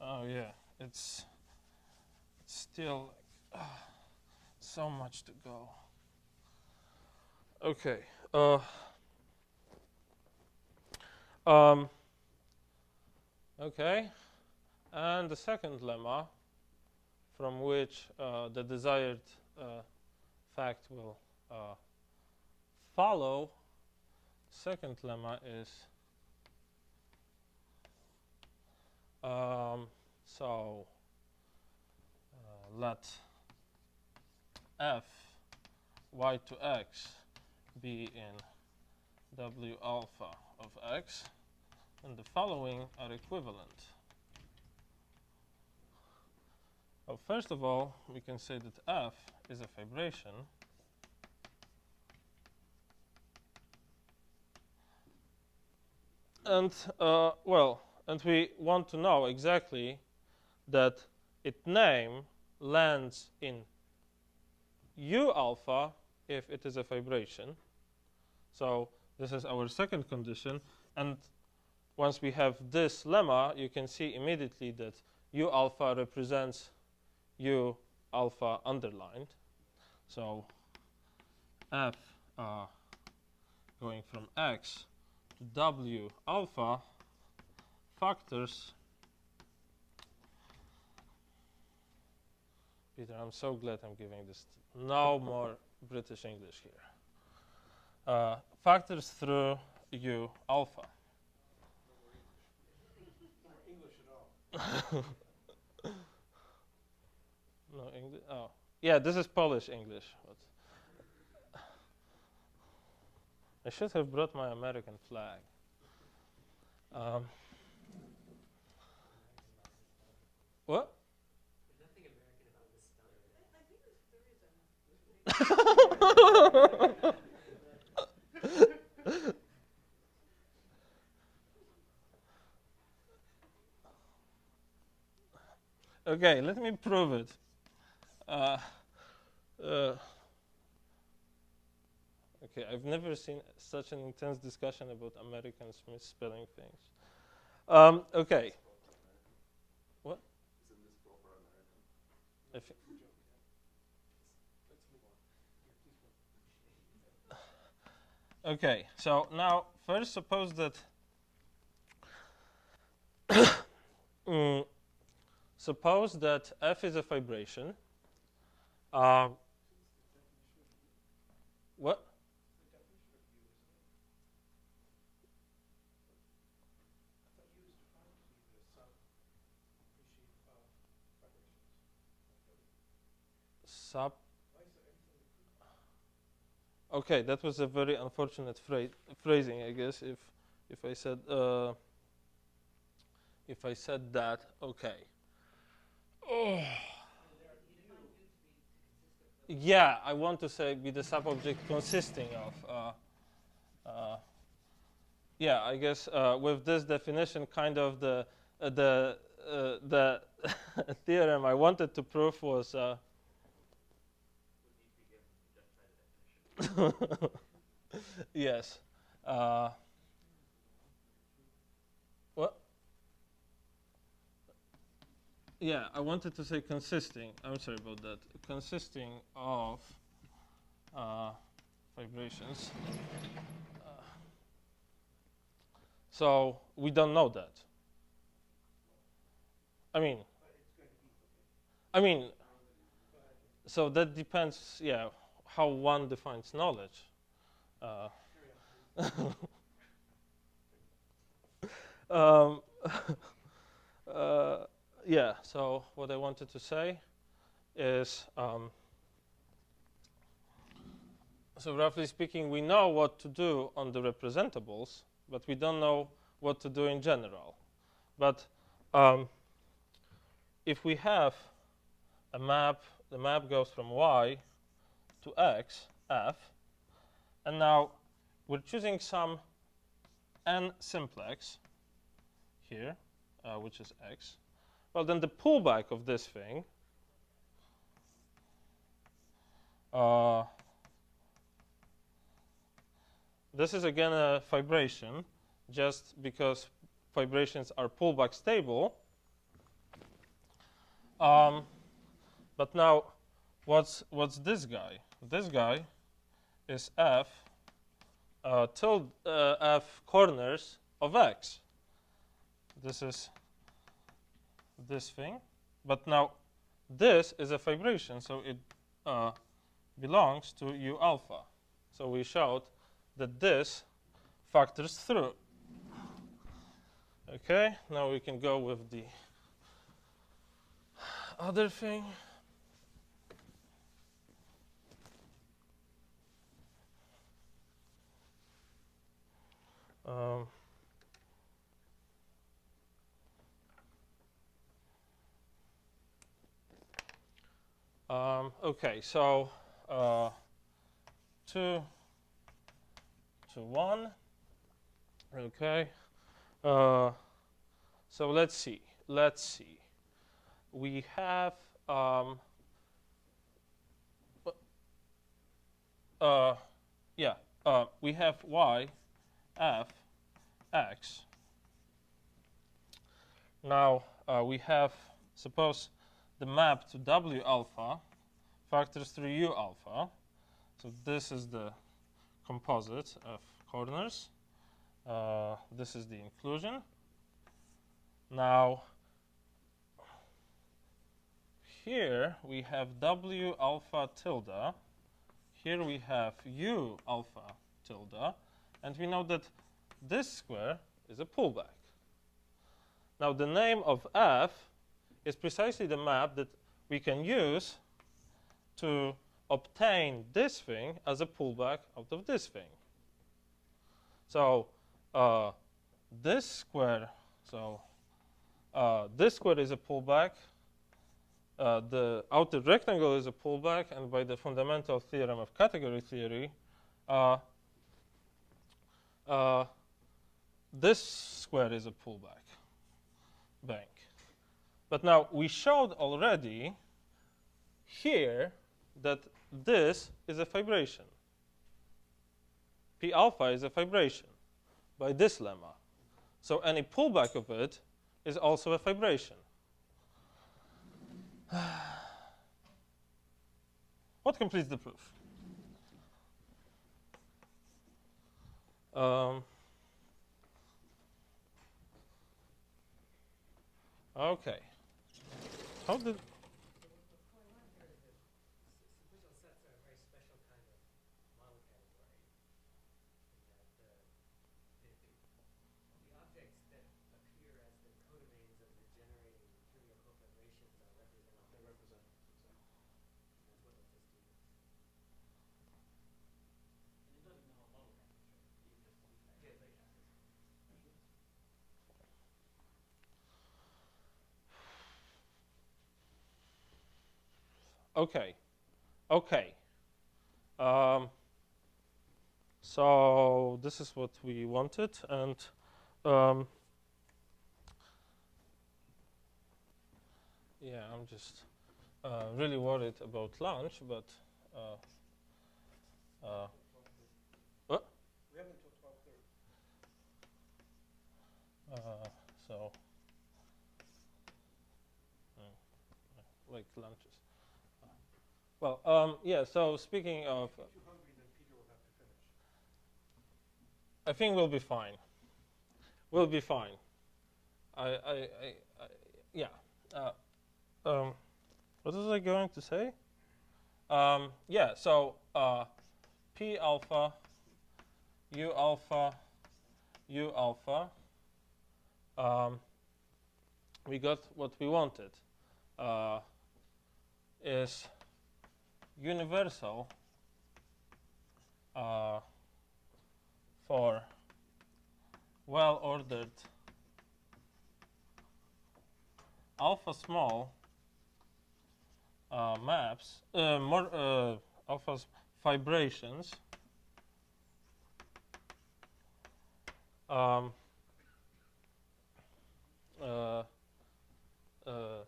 oh yeah, it's still like, so much to go. Okay. Okay. And the second lemma, from which the desired fact will follow, second lemma is let f y to x be in w alpha of x, and the following are equivalent. Well, first of all, we can say that f is a vibration and and we want to know exactly that its name lands in U alpha if it is a vibration. So this is our second condition, and once we have this lemma, you can see immediately that U alpha represents U alpha underlined. So f going from x to W alpha factors. Peter, I'm so glad I'm giving this. No more British English here. Factors through U alpha. No more English at all. No English. Oh, yeah. This is Polish English. But I should have brought my American flag. What? There's nothing American about this Okay, let me prove it. Uh, uh, okay, I've never seen such an intense discussion about Americans misspelling things. Okay. What? Isn't this proper American? If okay, so now first suppose that suppose that f is a vibration. What? Sub. Okay, that was a very unfortunate phrasing, I guess. If I said that, okay. Oh. Yeah, I want to say be the subobject consisting of. Yeah, I guess with this definition, kind of the theorem I wanted to prove was. Yes. What? Yeah, I wanted to say consisting. I'm sorry about that. Consisting of vibrations. So we don't know that. I mean, so that depends. Yeah, how one defines knowledge. Um, yeah, so what I wanted to say is, so roughly speaking, we know what to do on the representables, but we don't know what to do in general. But if we have a map, the map goes from y to x, f, and now we're choosing some n simplex here, which is x. Well, then the pullback of this thing this is again a vibration, just because vibrations are pullback stable. But now, what's this guy? This guy is f tilde f corners of x. This is this thing, but now this is a vibration, so it belongs to u alpha. So we showed that this factors through. Okay, now we can go with the other thing. Okay, so 2 to 1. Okay. So let's see. We have we have y, f, x. Now we have, suppose the map to w alpha factors through u alpha. So this is the composite of corners. This is the inclusion. Now here we have w alpha tilde. Here we have u alpha tilde. And we know that this square is a pullback. Now the name of f is precisely the map that we can use to obtain this thing as a pullback out of this thing. So this square, this square is a pullback. the outer rectangle is a pullback, and by the fundamental theorem of category theory, this square is a pullback bank. But now we showed already here that this is a fibration. P alpha is a fibration by this lemma. So any pullback of it is also a fibration. What completes the proof? Okay. How did... What's going on here is that simplicial sets are a very special kind of model category. In that the objects that appear as the codomains of the generating trivial cofibrations are represent all. They represent, exactly. And that's what lets us do this. And it doesn't know model category. You just yeah, yeah. Okay. Okay. So this is what we wanted, and yeah, I'm just really worried about lunch, but what? We have until 12:30. So like lunches. Well, yeah. So speaking of, If you're hungry, then Peter will have to finish. I think we'll be fine. We'll be fine. Yeah. What was I going to say? Yeah. So P alpha, U alpha, U alpha. We got what we wanted. Is universal for well-ordered alpha small maps, alpha fibrations.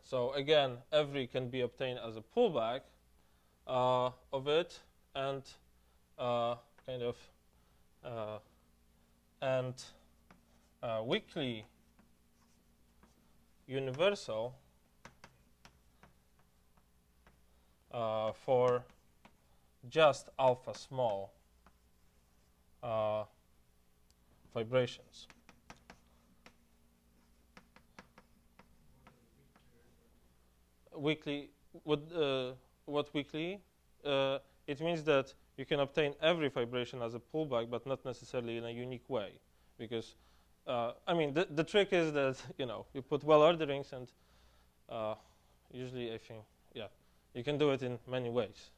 So again, every can be obtained as a pullback of it, and weakly universal for just alpha small vibrations. Weakly, what weakly? It means that you can obtain every vibration as a pullback, but not necessarily in a unique way, because I mean the trick is that you put well-orderings, and usually I think you can do it in many ways.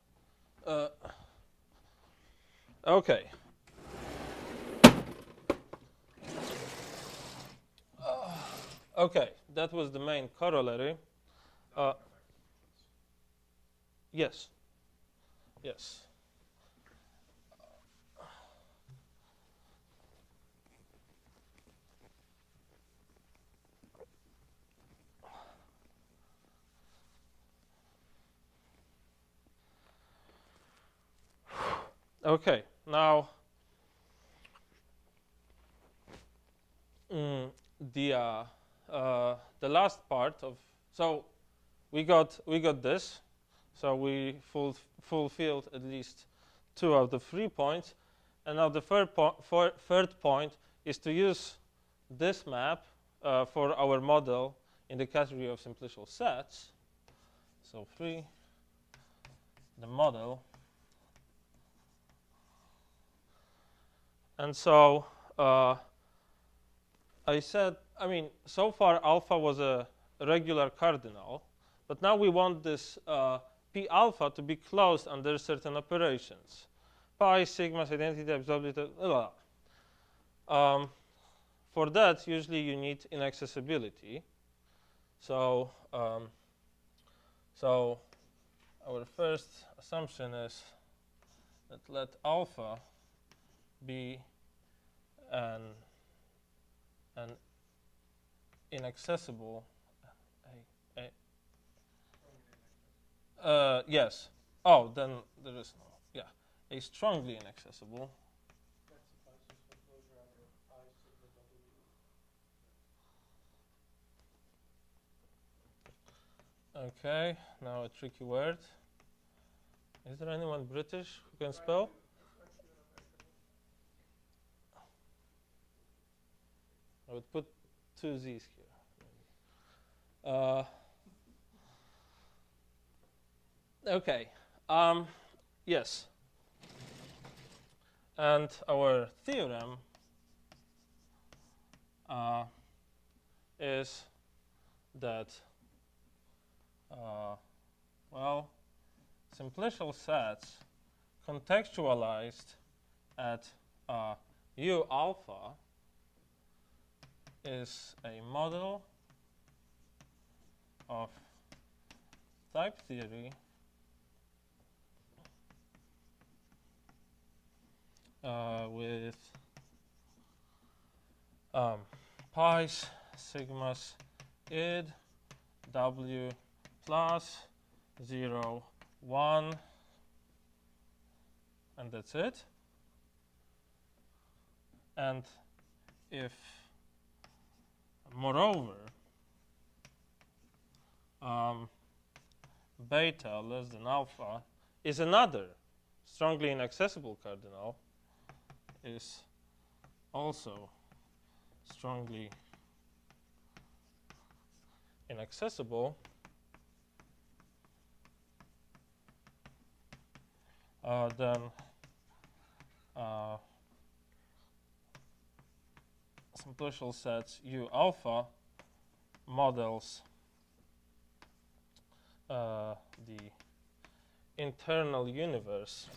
Okay. Okay, that was the main corollary. Yes. Yes. Okay, now the last part of, so we got this, so we fulfilled at least 2 out of 3 points, and now the third point is to use this map for our model in the category of simplicial sets. So 3, the model. And so I said, I mean, so far alpha was a regular cardinal, but now we want this P alpha to be closed under certain operations. Pi, sigmas, identity types, blah. For that, usually you need inaccessibility. So So our first assumption is that let alpha be an inaccessible yes. Oh, then there is no. Yeah, a strongly inaccessible. That suffices for closure under I sigma W. Okay, now a tricky word. Is there anyone British who can spell? I would put two Z's here. Okay. Yes. And our theorem is that, well, simplicial sets contextualized at U alpha is a model of type theory with pi's, sigmas, id, w plus 0, 1, and that's it. And if, moreover, beta less than alpha is another strongly inaccessible cardinal, is also strongly inaccessible, then simplicial sets U alpha models the internal universe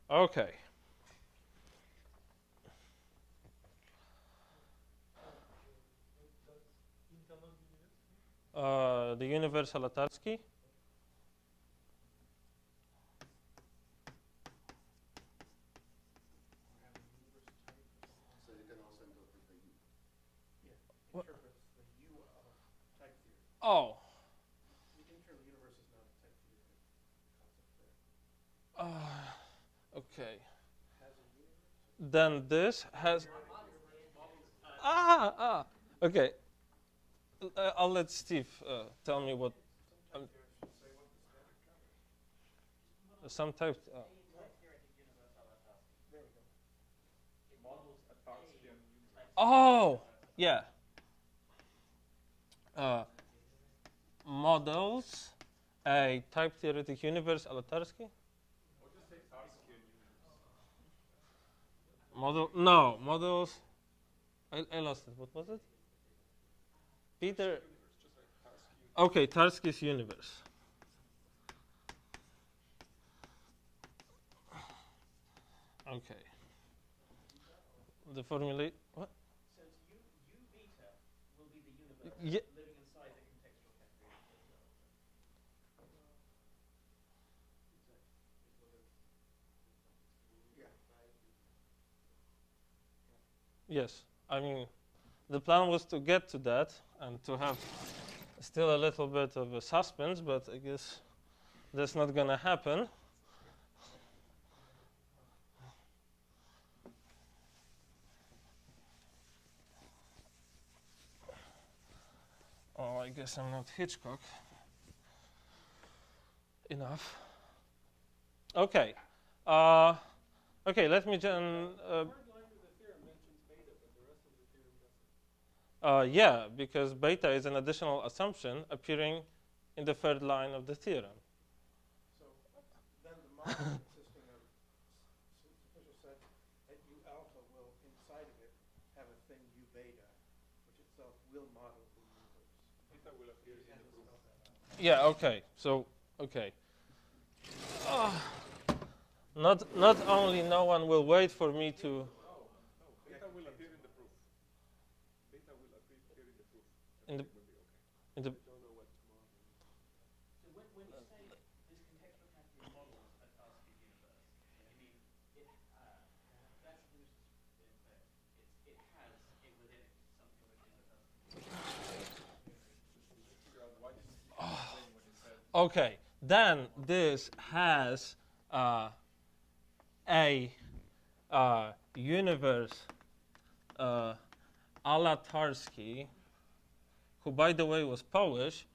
okay. The universe Alatarski. So you can also interpret the U. Yeah, What? interprets the U of type theory. Oh. The internal universe is not a type theory concept there. Okay. Has a universe? Then this has. Okay. I'll let Steve tell me what. Some type theory should say what the standard covers. Some type. There we go. Models a Tarskian universe. Oh, yeah. Models a type theoretic universe Alatarski. Or just say Tarskian universe. Models. I lost it. What was it? Peter. Universe, just like Tarskian. Okay, Tarski's universe. Okay. The formula. What? Since U beta will be the universe Yeah. living inside the contextual category. Yeah. Yes. I mean, the plan was to get to that and to have still a little bit of a suspense, but I guess that's not gonna happen. Oh, I guess I'm not Hitchcock enough. Okay. Okay, let me then. Third line of the theorem mentions beta, but the rest of the theorem doesn't. Yeah, because beta is an additional assumption appearing in the third line of the theorem. So then the model consisting of simplicial sets at U alpha will, inside of it, have a thing U beta, which itself will model the universe. Beta will appear in the group. Yeah. Okay. So okay. Not only no one will wait for me to. will appear in the proof. Beta will appear in the proof. In the- Everything will be okay. in the- I don't know what tomorrow. So when you say this contextual category models a Tarski universe, you mean it that's loose, but it has it within it something which is a Tarski. Let's figure out why did he explain when he said Okay, then this has a universe a la Tarski, who, by the way, was Polish.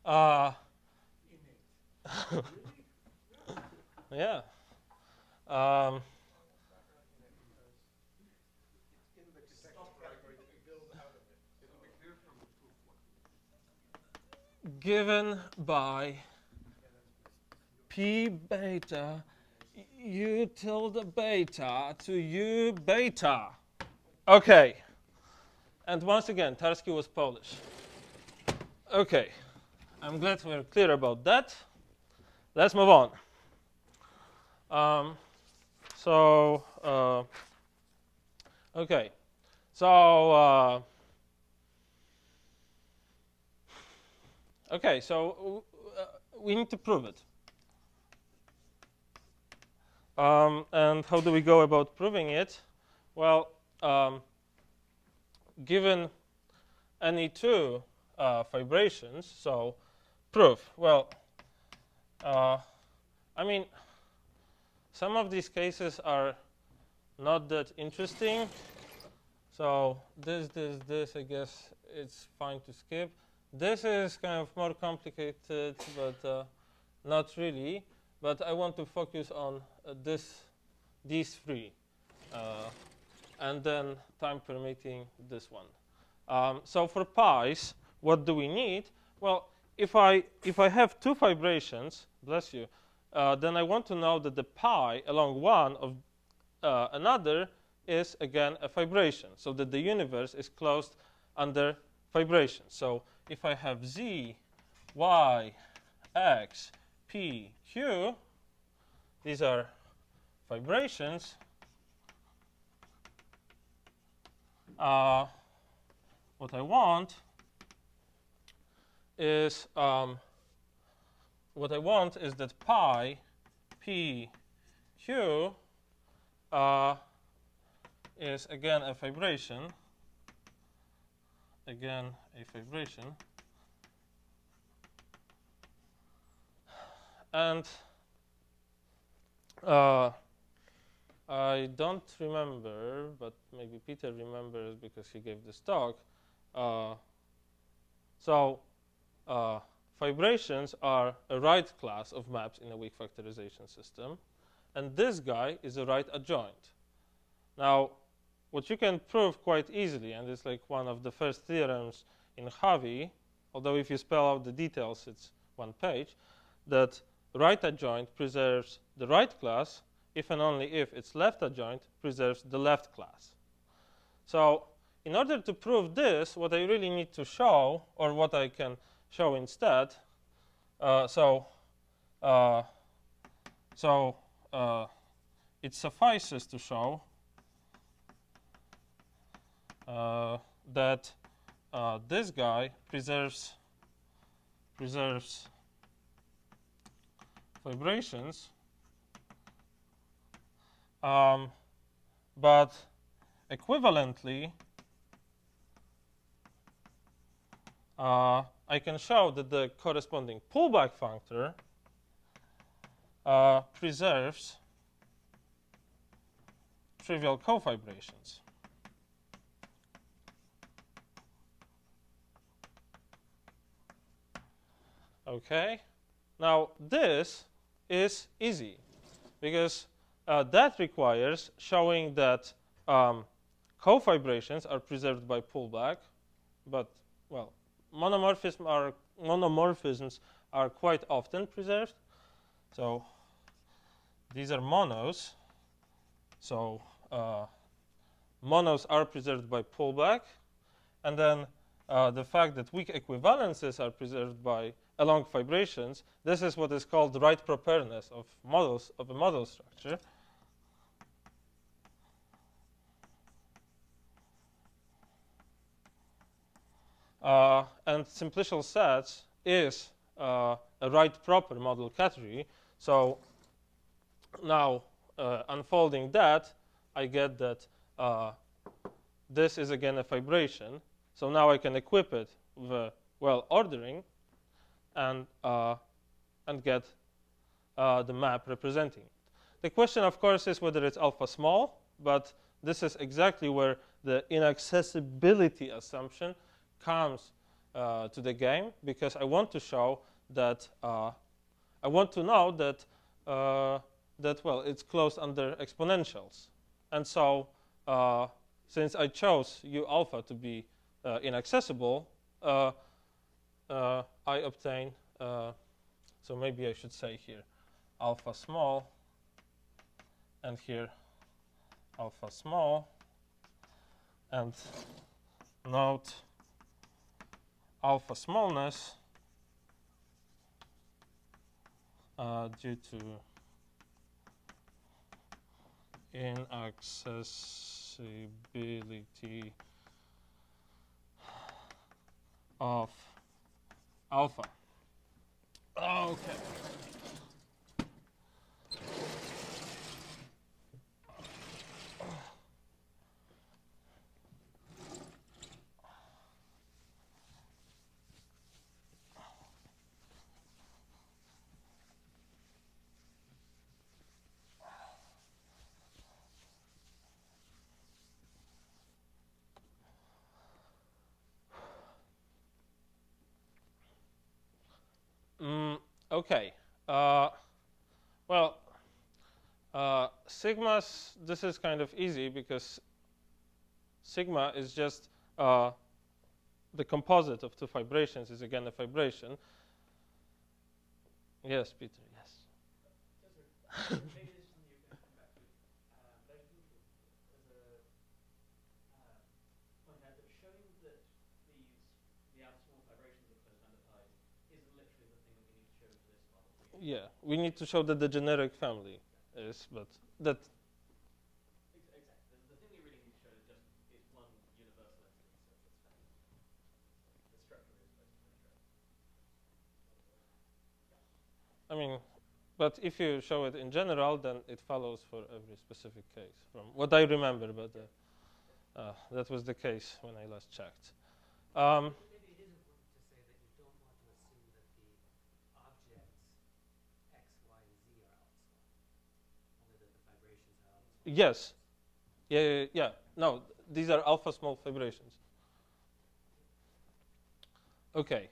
Yeah. in the contextual category to build out of it. It'll be clear from the proof one. Given by P beta U tilde beta to U beta. Okay. And once again, Tarski was Polish. Okay. I'm glad we're clear about that. Let's move on. Okay. So, we need to prove it. And how do we go about proving it? Well, given any two fibrations, so proof. Well, I mean, some of these cases are not that interesting. So this, I guess it's fine to skip. This is kind of more complicated, but not really. But I want to focus on these three, and then time permitting this one. So for pi's, what do we need? Well, if I have two fibrations, bless you, then I want to know that the pi along one of another is again a fibration, so that the universe is closed under fibration. So if I have z, y, x, p, q, these are fibrations. What I want is that pi p q is again a fibration. Again, a fibration. And I don't remember, but maybe Peter remembers because he gave this talk. Fibrations are a right class of maps in a weak factorization system. And this guy is a right adjoint. Now, what you can prove quite easily, and it's like one of the first theorems in Javi, although if you spell out the details, it's one page, that right adjoint preserves the right class if and only if its left adjoint preserves the left class. So in order to prove this, what I really need to show, or what I can show instead, it suffices to show that this guy preserves fibrations, but equivalently, I can show that the corresponding pullback functor preserves trivial cofibrations. Okay, now this is easy because that requires showing that cofibrations are preserved by pullback, but well, monomorphisms are quite often preserved. So these are monos. So monos are preserved by pullback, and then the fact that weak equivalences are preserved by along fibrations. This is what is called right properness of models of a model structure. And simplicial sets is a right proper model category. So now unfolding that, I get that this is again a fibration. So now I can equip it with ordering and get the map representing it. The question, of course, is whether it's alpha small, but this is exactly where the inaccessibility assumption comes to the game, because I want to show that I want to know that it's closed under exponentials, and so since I chose U alpha to be inaccessible, I obtain. So maybe I should say here alpha small, and here alpha small, and note alpha smallness due to inaccessibility of alpha. Okay. Okay. Sigmas, this is kind of easy because sigma is just the composite of two fibrations is again a fibration. Yes, Peter, yes. Maybe this is something you can come back to. But I think as a point out that showing that the alpha small fibrations are closed under pies isn't literally the thing that we need to show for this model. Yeah, we need to show that the generic family is, but that. Exactly. The thing we really need to show is just it's one universal entity, so it's family. The structure is supposed to penetrate. I mean, but if you show it in general, then it follows for every specific case, from what I remember, but that was the case when I last checked. Maybe it is important to say that you don't want to assume that the objects X, Y, and Z are alpha small. Only that the fibrations are alpha small. Yes. Yeah. No, these are alpha small fibrations. Okay.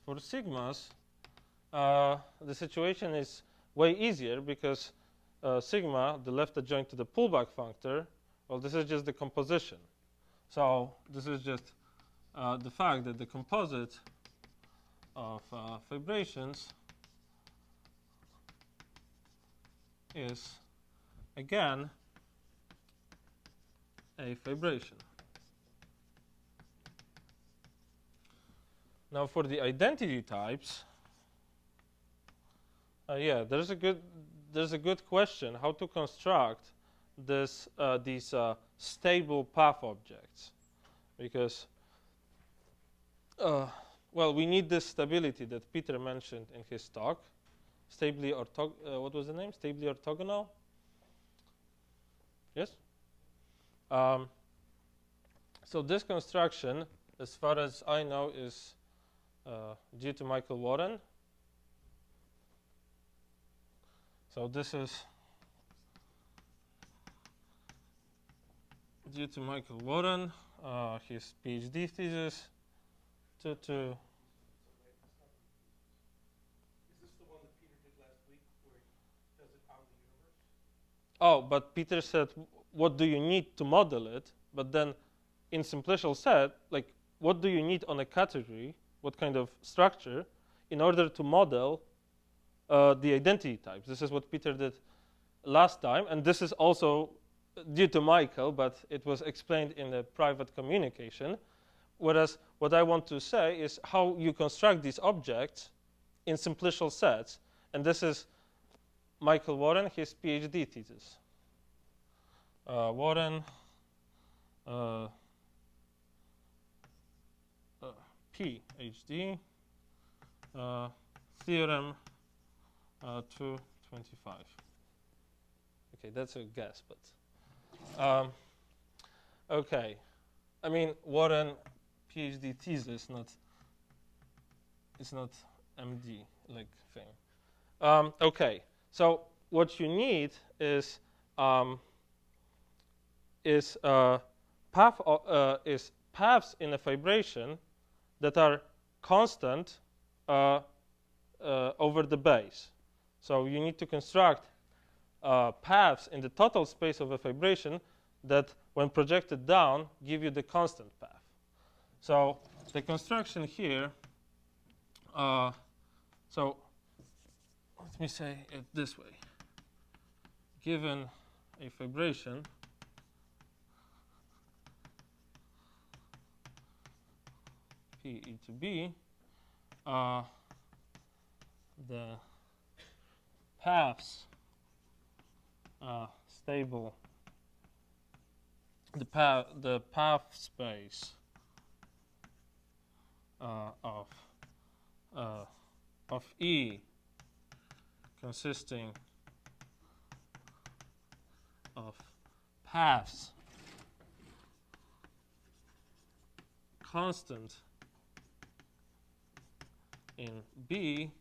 For sigmas, the situation is way easier because sigma, the left adjoint to the pullback functor, well, this is just the composition. So this is just the fact that the composite of fibrations is, again, a fibration. Now for the identity types, there's a good question how to construct these stable path objects, because we need this stability that Peter mentioned in his talk. Stably what was the name? Stably orthogonal. Yes. So this construction, as far as I know, is due to Michael Warren. So this is due to Michael Warren, his PhD thesis. Is this the one that Peter did last week where he does it out of the universe? Oh, but Peter said, what do you need to model it? But then in Simplicial set, like, what do you need on a category? What kind of structure in order to model the identity types? This is what Peter did last time, and this is also due to Michael, but it was explained in a private communication. Whereas what I want to say is how you construct these objects in Simplicial sets, and this is Michael Warren, his PhD thesis. Warren, PhD theorem 225. Okay, that's a guess, but okay. I mean, Warren PhD thesis, it's not MD like thing. Okay, so what you need is paths in a vibration that are constant over the base. So you need to construct paths in the total space of a vibration that, when projected down, give you the constant path. So the construction here, so let me say it this way. Given a vibration, P e to b, the paths stable, the path space of E consisting of paths constant in B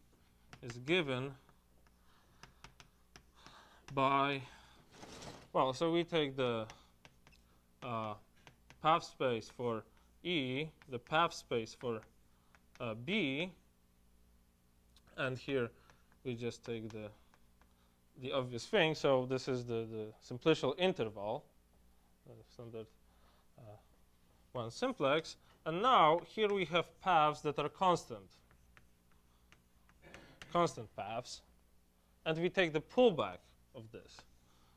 is given by, well, so we take the path space for E, the path space for B, and here we just take the obvious thing. So this is the simplicial interval, standard one simplex. And now here we have paths that are constant paths, and we take the pullback of this.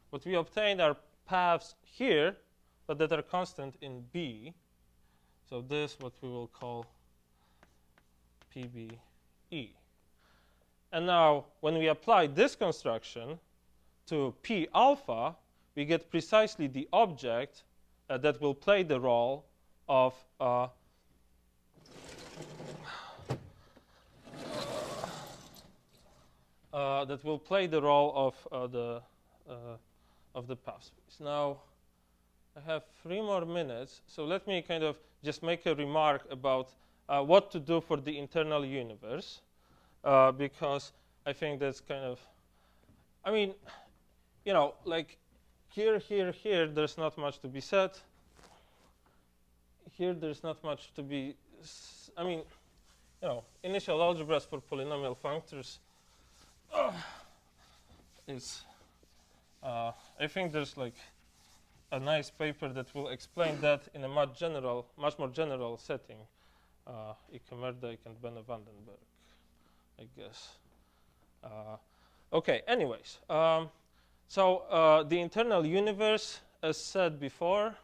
What we obtain are paths here, but that are constant in B. So this what we will call PBE. And now when we apply this construction to P alpha, we get precisely the object that will play the role of of the path space. Now, I have 3 more minutes, so let me kind of just make a remark about what to do for the internal universe, because I think that's kind of, I mean, you know, like here, there's not much to be said. Here, there's not much to be, I mean, you know, initial algebras for polynomial functors is, I think there's like a nice paper that will explain that in a much more general setting. Ike Merdijk and Benne Vandenberg, I guess. Okay, anyways. So the internal universe, as said before,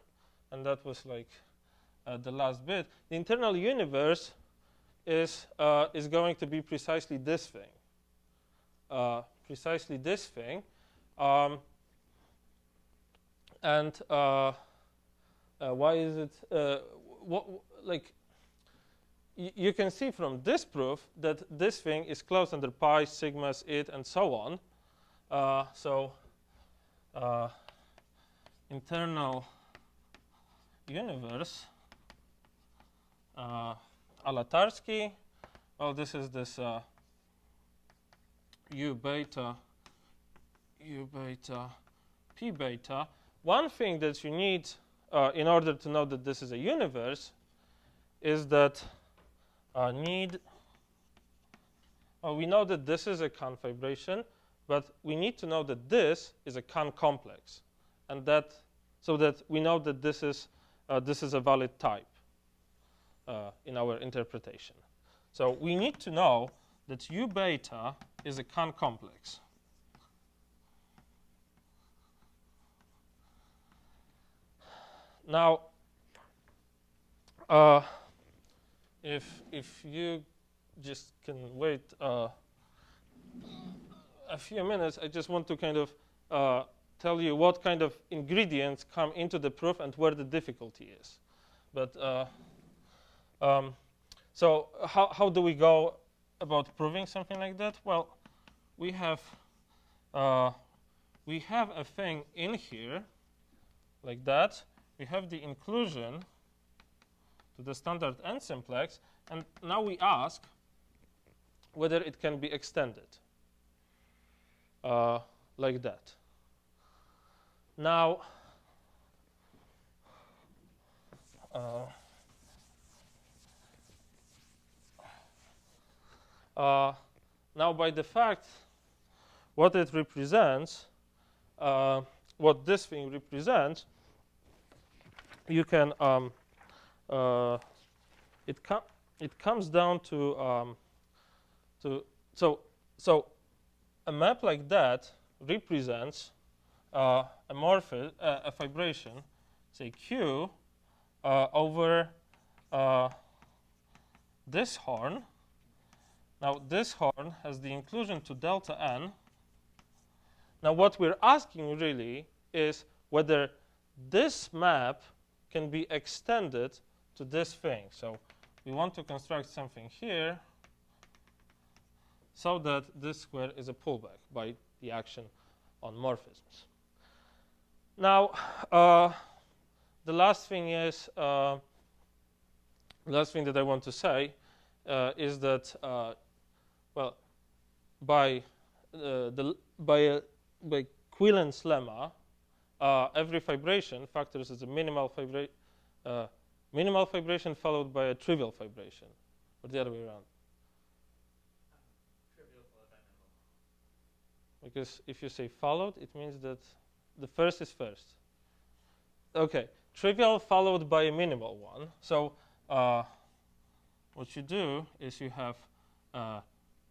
and that was like the last bit, the internal universe is going to be precisely this thing. And why is it? Like you can see from this proof that this thing is closed under pi, sigmas, it, and so on. So internal universe, Alatarsky. Well, this is this U beta, P beta. One thing that you need in order to know that this is a universe is that we know that this is a Kahn vibration, but we need to know that this is a Kahn complex, and that so that we know that this is a valid type in our interpretation. So we need to know that U beta is a Kahn complex. Now, if you just can wait a few minutes, I just want to kind of tell you what kind of ingredients come into the proof and where the difficulty is. But So how do we go about proving something like that? Well, we have a thing in here like that. We have the inclusion to the standard n simplex, and now we ask whether it can be extended like that. Now, now by the fact what it represents, what this thing represents, you can it comes down to so a map like that represents a vibration, say Q, over this horn. Now this horn has the inclusion to delta n. Now what we're asking really is whether this map can be extended to this thing. So we want to construct something here so that this square is a pullback by the action on morphisms. Now, the last thing is the last thing that I want to say is that well, by Quillen's lemma, every vibration factors as a minimal vibration followed by a trivial vibration, or the other way around. Trivial followed by minimal. Because if you say followed, it means that the first is first. Okay, trivial followed by a minimal one. So what you do is you have a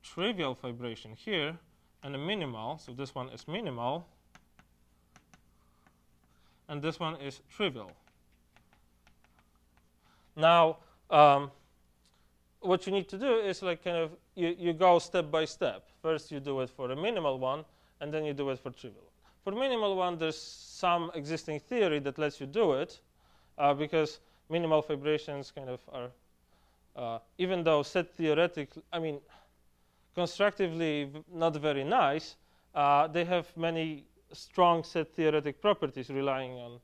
trivial vibration here and a minimal. So this one is minimal, and this one is trivial. Now, what you need to do is like kind of you go step by step. First, you do it for a minimal one, and then you do it for trivial. For minimal one, there's some existing theory that lets you do it, because minimal vibrations kind of are, even though set theoretically, I mean, constructively not very nice, they have many strong set theoretic properties relying on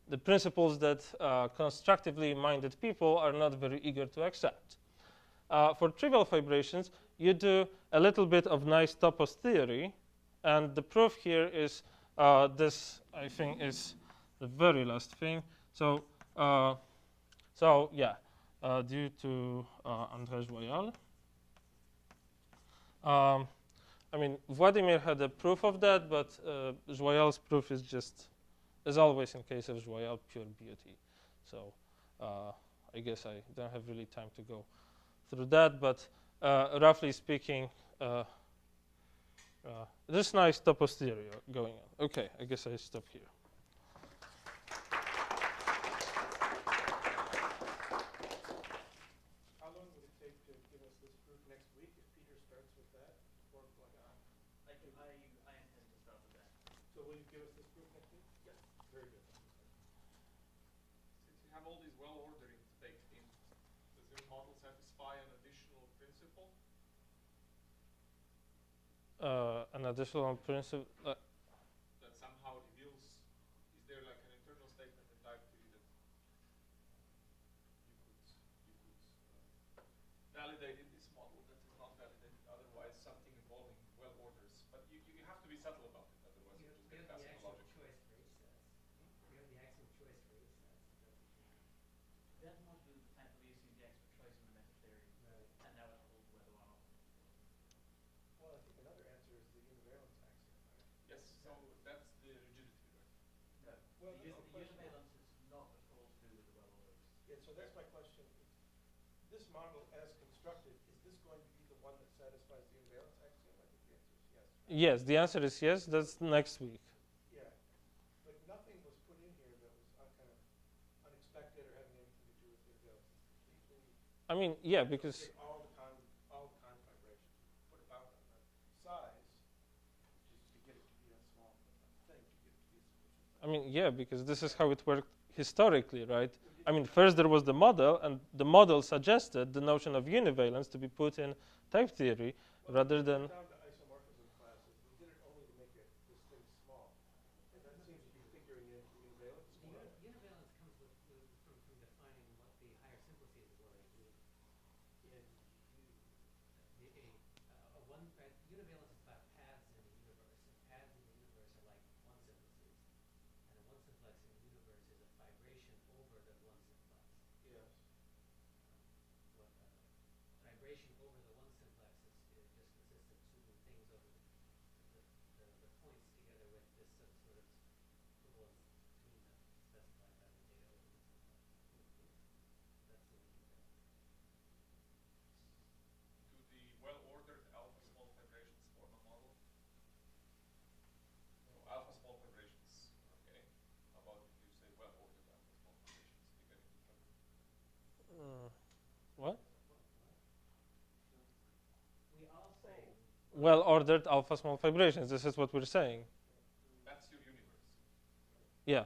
the principles that constructively minded people are not very eager to accept. For trivial vibrations, you do a little bit of nice topos theory, and the proof here is this, I think, is the very last thing. So, yeah, due to André Joyal. I mean, Vladimir had a proof of that, but Joyal's proof is just, as always in case of Joyal, pure beauty. So I guess I don't have really time to go through that, but roughly speaking, this nice topos theory going on. Okay, I guess I stop here. How long would it take to give us this proof next week if Peter starts with that? Or like I intend to start with that. so will you give us this proof next week? Yes. Very good. Since you have all these well orderings baked in, does your model satisfy an additional principle? An additional principle. That somehow reveals, is there like an internal statement in type 3 that you could validate in this model that is not validated otherwise, something involving well orders? But you have to be subtle about it, otherwise you just You get have the passive axiom logic. choice for each set. You have the axiom choice for each set. Then what will the type of using the extra choice in the meta theory, Right. and that would hold whether one of them. Well, I think another answer is the univalence axiom, right? Yes, so that's the rigidity, right? No. Well, the no, question. univalence is not at all to do with the well orders. Yeah, so that's my question. This model as constructed, is this going to be the one that satisfies the univalence axiom? I think the answer is yes. Right? Yes, the answer is yes. That's next week. Yeah, but nothing was put in here that was kind of unexpected or having anything to do with univalence. It's completely I mean, yeah, because take all the con vibrations, put a bound on the size, just to get it to be a small thing, to get it to be a sufficient size. I mean, yeah, because this is how it worked historically, right? I mean, first there was the model, and the model suggested the notion of univalence to be put in type theory rather than. Down to isomorphism classes, we did it only to make this thing small. And that seems to be figuring in univalence. The univalence comes from defining what the higher simplices were in univalence is about paths in the universe, and paths in the universe are like one simplices, and a one simplex in the universe is a fibration over the one simplex. Yes. Vibration over the one simplex just consists of smoothing things over the points together with this sort of equivalence between them, specified by the data over the simplex. That's the univalence. Do the well-ordered alpha small vibrations form a model? So alpha small vibrations, okay. How about if you say well-ordered alpha small vibrations? Do you get into trouble? What? We all say Well-ordered alpha small vibrations. This is what we're saying. That's your universe. Yeah.